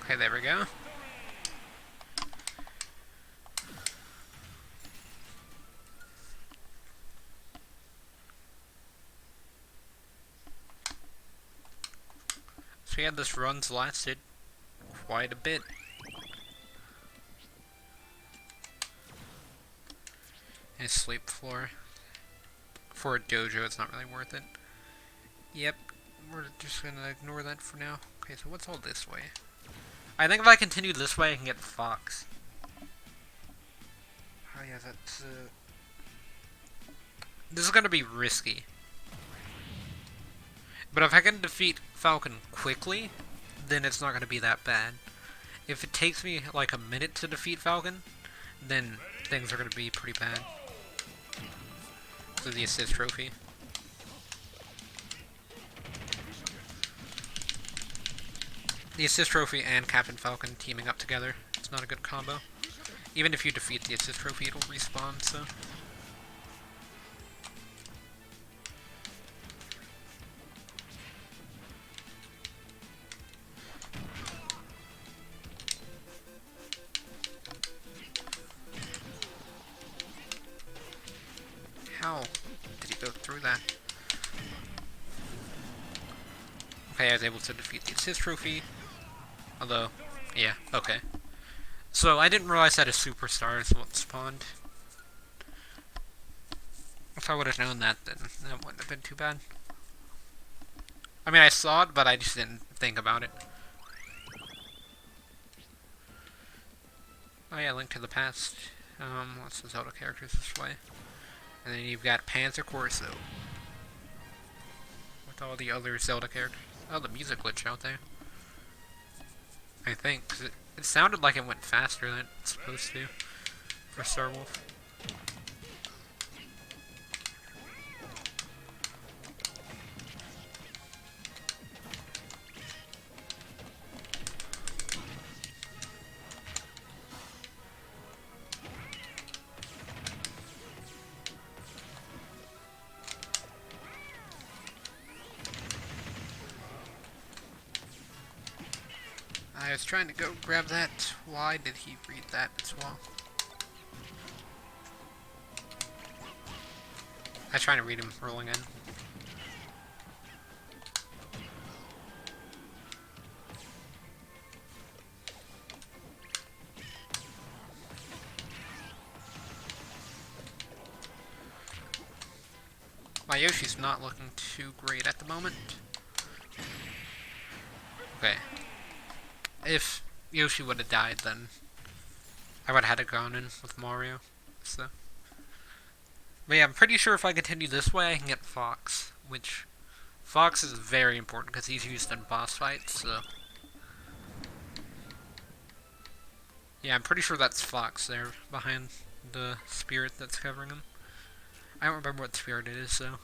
Okay, there we go. So yeah, this run's lasted quite a bit. And sleep floor. For a dojo, it's not really worth it. Yep, we're just gonna ignore that for now. Okay, so what's all this way? I think if I continue this way, I can get the fox. Oh yeah, that's this is gonna be risky. But if I can defeat Falcon quickly, then it's not gonna be that bad. If it takes me like a minute to defeat Falcon, then things are gonna be pretty bad. So the assist trophy. The assist trophy and Captain Falcon teaming up together. It's not a good combo. Even if you defeat the assist trophy, it'll respawn, so. How did he go through that? Okay, I was able to defeat the assist trophy. Although, yeah, okay. So I didn't realize that a superstar is what spawned. If I would have known that, then that wouldn't have been too bad. I mean, I saw it, but I just didn't think about it. Oh yeah, Link to the Past. Lots of Zelda characters this way. And then you've got Panzer Corso. With all the other Zelda characters. Oh, the music glitch out there. I think, 'cause it sounded like it went faster than it's supposed to. For Star Wolf. I was trying to go grab that. Why did he read that as well? I was trying to read him rolling in. My Yoshi's not looking too great at the moment. Okay. If Yoshi would have died, then I would have had to gone in with Mario. So. But yeah, I'm pretty sure if I continue this way, I can get Fox. Which, Fox is very important because he's used in boss fights, so. Yeah, I'm pretty sure that's Fox there behind the spirit that's covering him. I don't remember what spirit it is, so.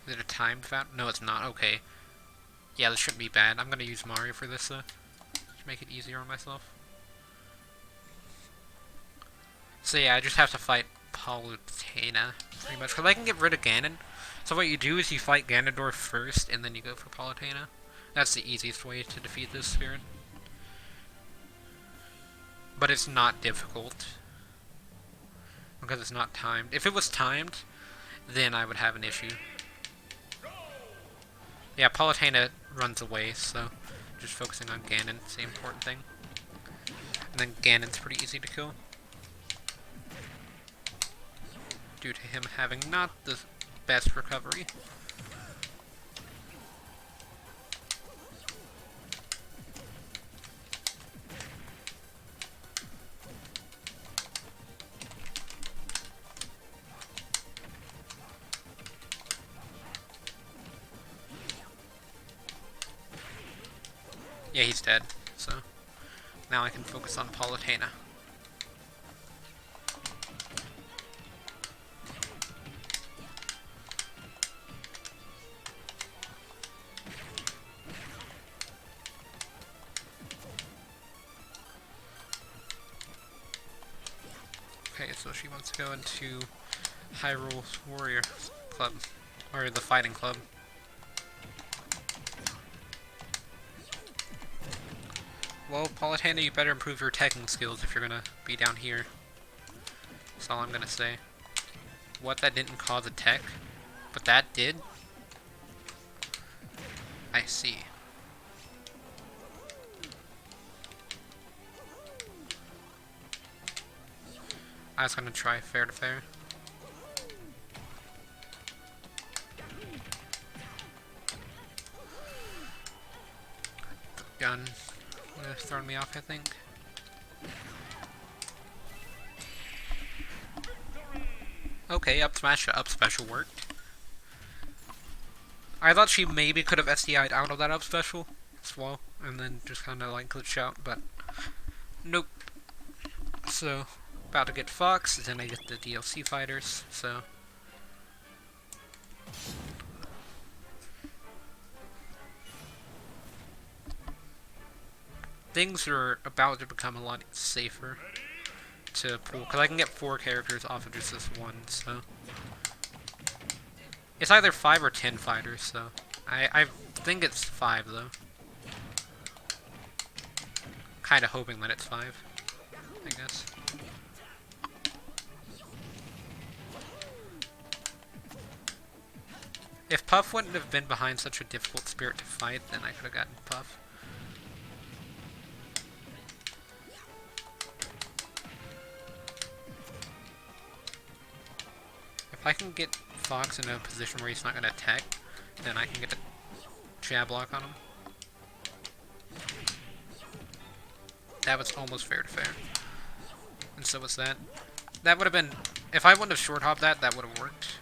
Is it a timed fountain? No, it's not. Okay. Yeah, this shouldn't be bad. I'm gonna use Mario for this, though. To make it easier on myself. So yeah, I just have to fight Palutena, pretty much. Because I can get rid of Ganon. So what you do is you fight Ganondorf first, and then you go for Palutena. That's the easiest way to defeat this spirit. But it's not difficult. Because it's not timed. If it was timed, then I would have an issue. Yeah, Palutena runs away, so just focusing on Ganon is the important thing. And then Ganon's pretty easy to kill. Due to him having not the best recovery. Yeah, he's dead, so now I can focus on Palutena. Okay, so she wants to go into Hyrule Warrior Club, or the Fighting Club. Well, Palutena, you better improve your teching skills if you're gonna be down here. That's all I'm gonna say. What, that didn't cause a tech? But that did? I see. I was gonna try fair to fair. The gun would have thrown me off, I think. Okay, up smash, up special worked. I thought she maybe could have SDI'd out of that up special as well, and then just kind of like glitch out, but nope. So, about to get Fox, then I get the DLC fighters, so. Things are about to become a lot safer to pull, because I can get 4 characters off of just this one, so. It's either 5 or 10 fighters, so. I think it's 5, though. Kinda hoping that it's 5, I guess. If Puff wouldn't have been behind such a difficult spirit to fight, then I could have gotten Puff. If I can get Fox in a position where he's not going to attack, then I can get a jab lock on him. That was almost fair to fair. And so was that. That would have been... If I wouldn't have short hopped that, that would have worked.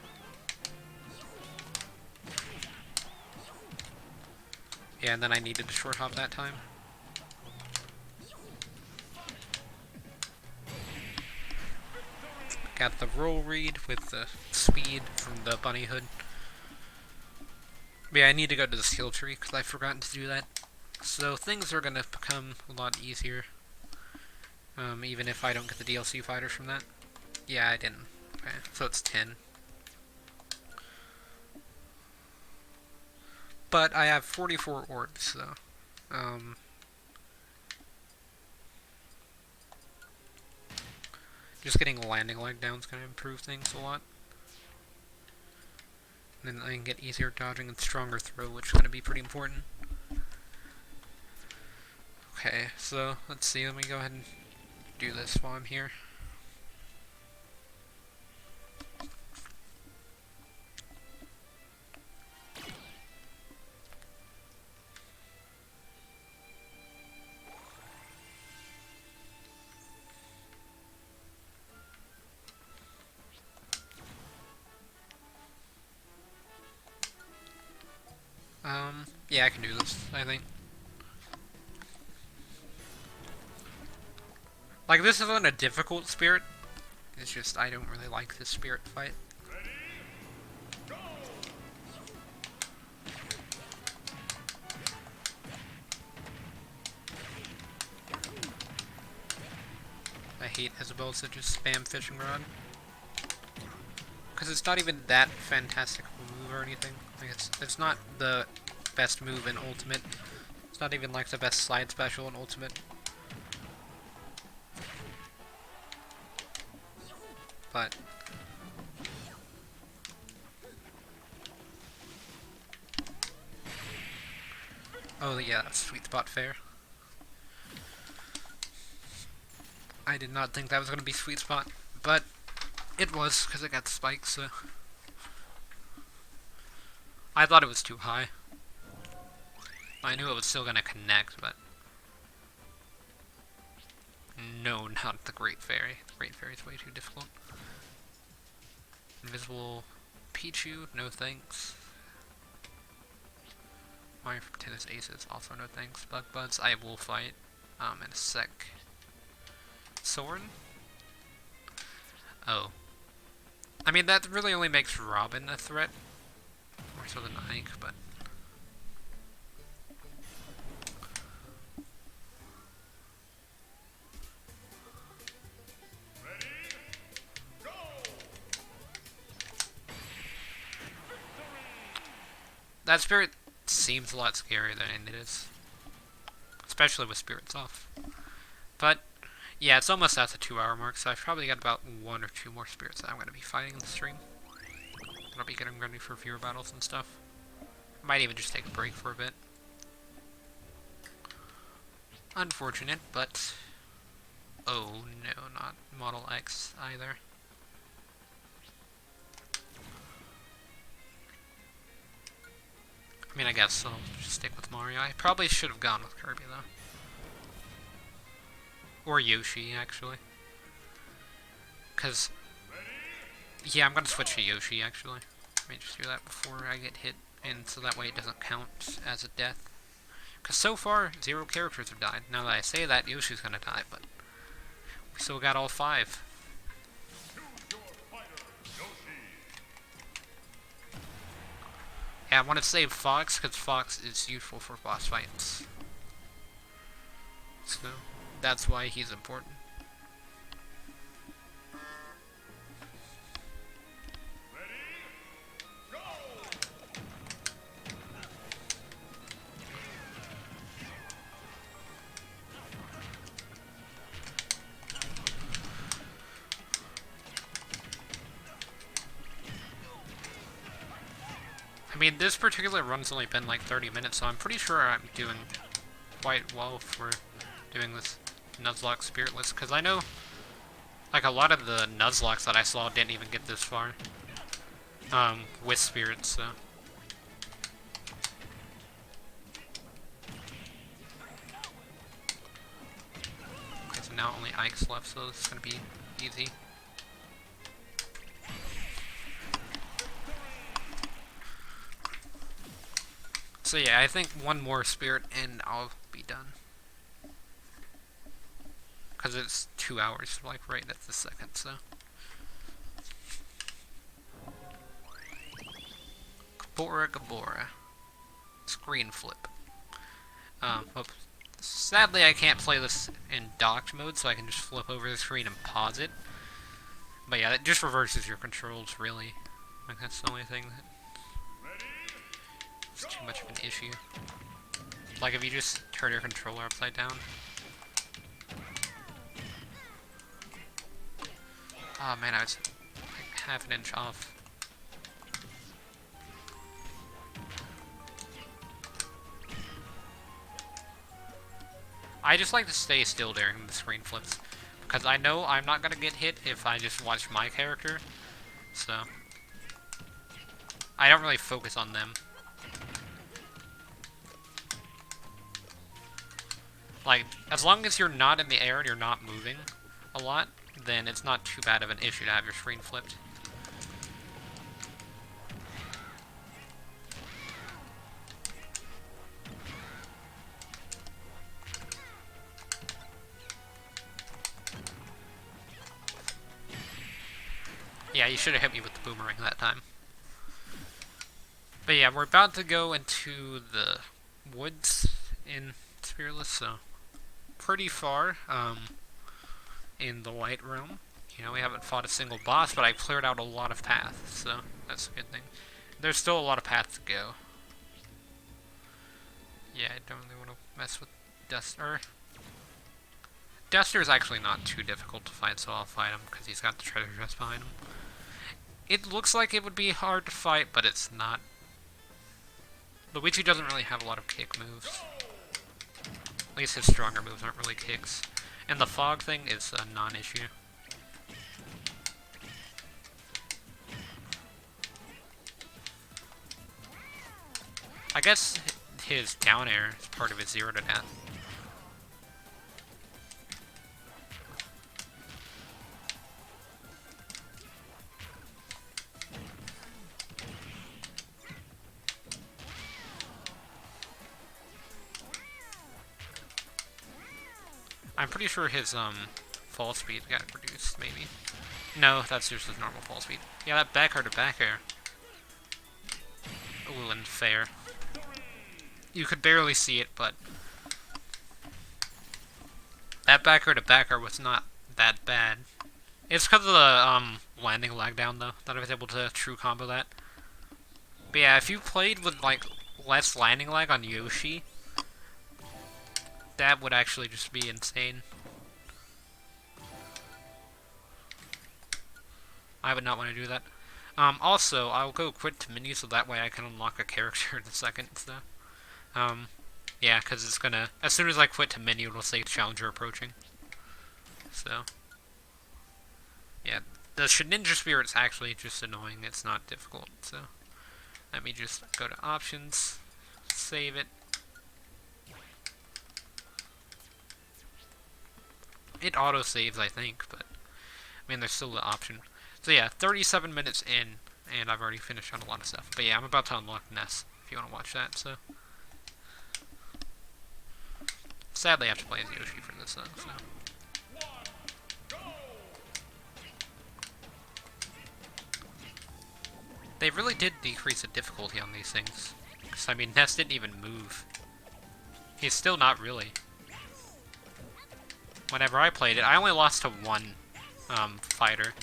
Yeah, and then I needed to short hop that time. Got the roll read with the speed from the bunny hood. But yeah, I need to go to the skill tree because I've forgotten to do that. So things are going to become a lot easier. Even if I don't get the DLC fighters from that. Yeah, I didn't. Okay, so it's 10. But I have 44 orbs, so... just getting a landing leg down is going to improve things a lot. And then I can get easier dodging and stronger throw, which is going to be pretty important. Okay, so let's see. Let me go ahead and do this while I'm here. Yeah, I can do this, I think. Like, this isn't a difficult spirit. It's just, I don't really like this spirit fight. Ready? Go! I hate Isabel's that just spam fishing rod. Because it's not even that fantastic move or anything. Like, it's not the best move in Ultimate. It's not even like the best slide special in Ultimate. But oh yeah, that's sweet spot fair. I did not think that was gonna be sweet spot, but it was because it got the spikes. So I thought it was too high. I knew it was still gonna connect, but no, not the Great Fairy. The Great Fairy's way too difficult. Invisible Pichu, no thanks. Mario from Tennis Aces, also no thanks. Bug Buds, I will fight in a sec. Soren? Oh. I mean, that really only makes Robin a threat. More so than Ike, but... Ready? Go! That spirit seems a lot scarier than it is. Especially with spirits off. But, yeah, it's almost at the 2-hour mark, so I've probably got about 1 or 2 more spirits that I'm going to be fighting in the stream. I'll be getting ready for viewer battles and stuff. Might even just take a break for a bit. Unfortunate, but... Oh no, not Model X either. I mean, I guess I'll just stick with Mario. I probably should have gone with Kirby, though. Or Yoshi, actually. Because... Yeah, I'm gonna switch to Yoshi, actually. Let me just do that before I get hit, and so that way it doesn't count as a death. Because so far, 0 characters have died. Now that I say that, Yoshi's gonna die, but... We still got all 5. Choose your fighter, Yoshi! Yeah, I want to save Fox, because Fox is useful for boss fights. So, that's why he's important. Ready? Go! I mean, this particular run's only been like 30 minutes, so I'm pretty sure I'm doing quite well for doing this Nuzlocke Spiritless, because I know, like, a lot of the Nuzlocks that I saw didn't even get this far, with spirits, so. Okay, so now only Ike's left, so it's gonna be easy. So yeah, I think one more spirit and I'll be done. Because it's 2 hours, like right at the second, so. Gabora. Screen flip. Oops. Sadly, I can't play this in docked mode, so I can just flip over the screen and pause it. But yeah, it just reverses your controls, really. Like, that's the only thing that... It's too much of an issue. Like, if you just turn your controller upside down. Oh man, I was like half an inch off. I just like to stay still during the screen flips. Because I know I'm not gonna get hit if I just watch my character. So... I don't really focus on them. Like, as long as you're not in the air and you're not moving a lot, then it's not too bad of an issue to have your screen flipped. Yeah, you should have hit me with the boomerang that time. But yeah, we're about to go into the woods in Spiritless, so pretty far in the light realm. You know, we haven't fought a single boss, but I cleared out a lot of paths, so that's a good thing. There's still a lot of paths to go. Yeah, I don't really want to mess with Duster. Duster is actually not too difficult to fight, so I'll fight him because he's got the treasure chest behind him. It looks like it would be hard to fight, but it's not. Luigi doesn't really have a lot of kick moves. At least his stronger moves aren't really kicks. And the fog thing is a non-issue. I guess his down air is part of his 0 to death. I'm pretty sure his fall speed got reduced, maybe. No, that's just his normal fall speed. Yeah, that back air to back air. Ooh, unfair. You could barely see it, but that back air to back air was not that bad. It's because of the landing lag down though that I was able to true combo that. But yeah, if you played with like less landing lag on Yoshi, that would actually just be insane. I would not want to do that. Also, I'll go quit to menu so that way I can unlock a character in a second. So, yeah, because it's gonna, as soon as I quit to menu, it'll say challenger approaching. So, yeah, the Ninja Spirit's actually just annoying. It's not difficult. So, let me just go to options, save it. It auto-saves, I think, but, I mean, there's still the option. So yeah, 37 minutes in, and I've already finished on a lot of stuff. But yeah, I'm about to unlock Ness, if you want to watch that, so. Sadly, I have to play as Yoshi for this, though, so. They really did decrease the difficulty on these things. Because, I mean, Ness didn't even move. He's still not really. Whenever I played it, I only lost to one fighter.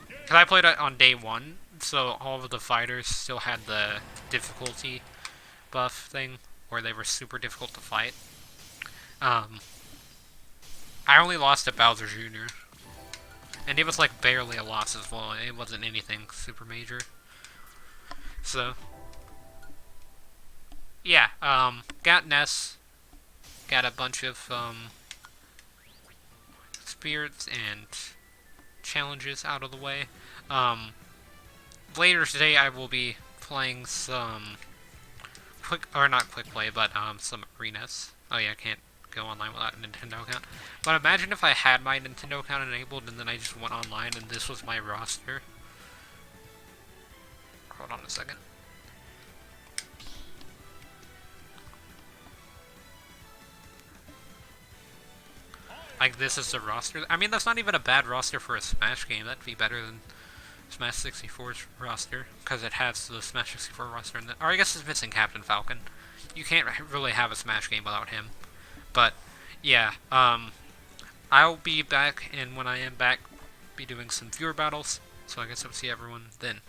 Because I played it on day 1, so all of the fighters still had the difficulty buff thing, where they were super difficult to fight. I only lost to Bowser Jr. And it was like barely a loss as well, it wasn't anything super major. So, yeah, got Ness, got a bunch of, spirits and challenges out of the way. Later today I will be playing some not quick play, but some arenas. Oh yeah, I can't go online without a Nintendo account. But imagine if I had my Nintendo account enabled and then I just went online and this was my roster. Hold on a second. Like, this is the roster. I mean, that's not even a bad roster for a Smash game. That'd be better than Smash 64's roster, because it has the Smash 64 roster in the... Or I guess it's missing Captain Falcon. You can't really have a Smash game without him. But, yeah, I'll be back, and when I am back, be doing some viewer battles, so I guess I'll see everyone then.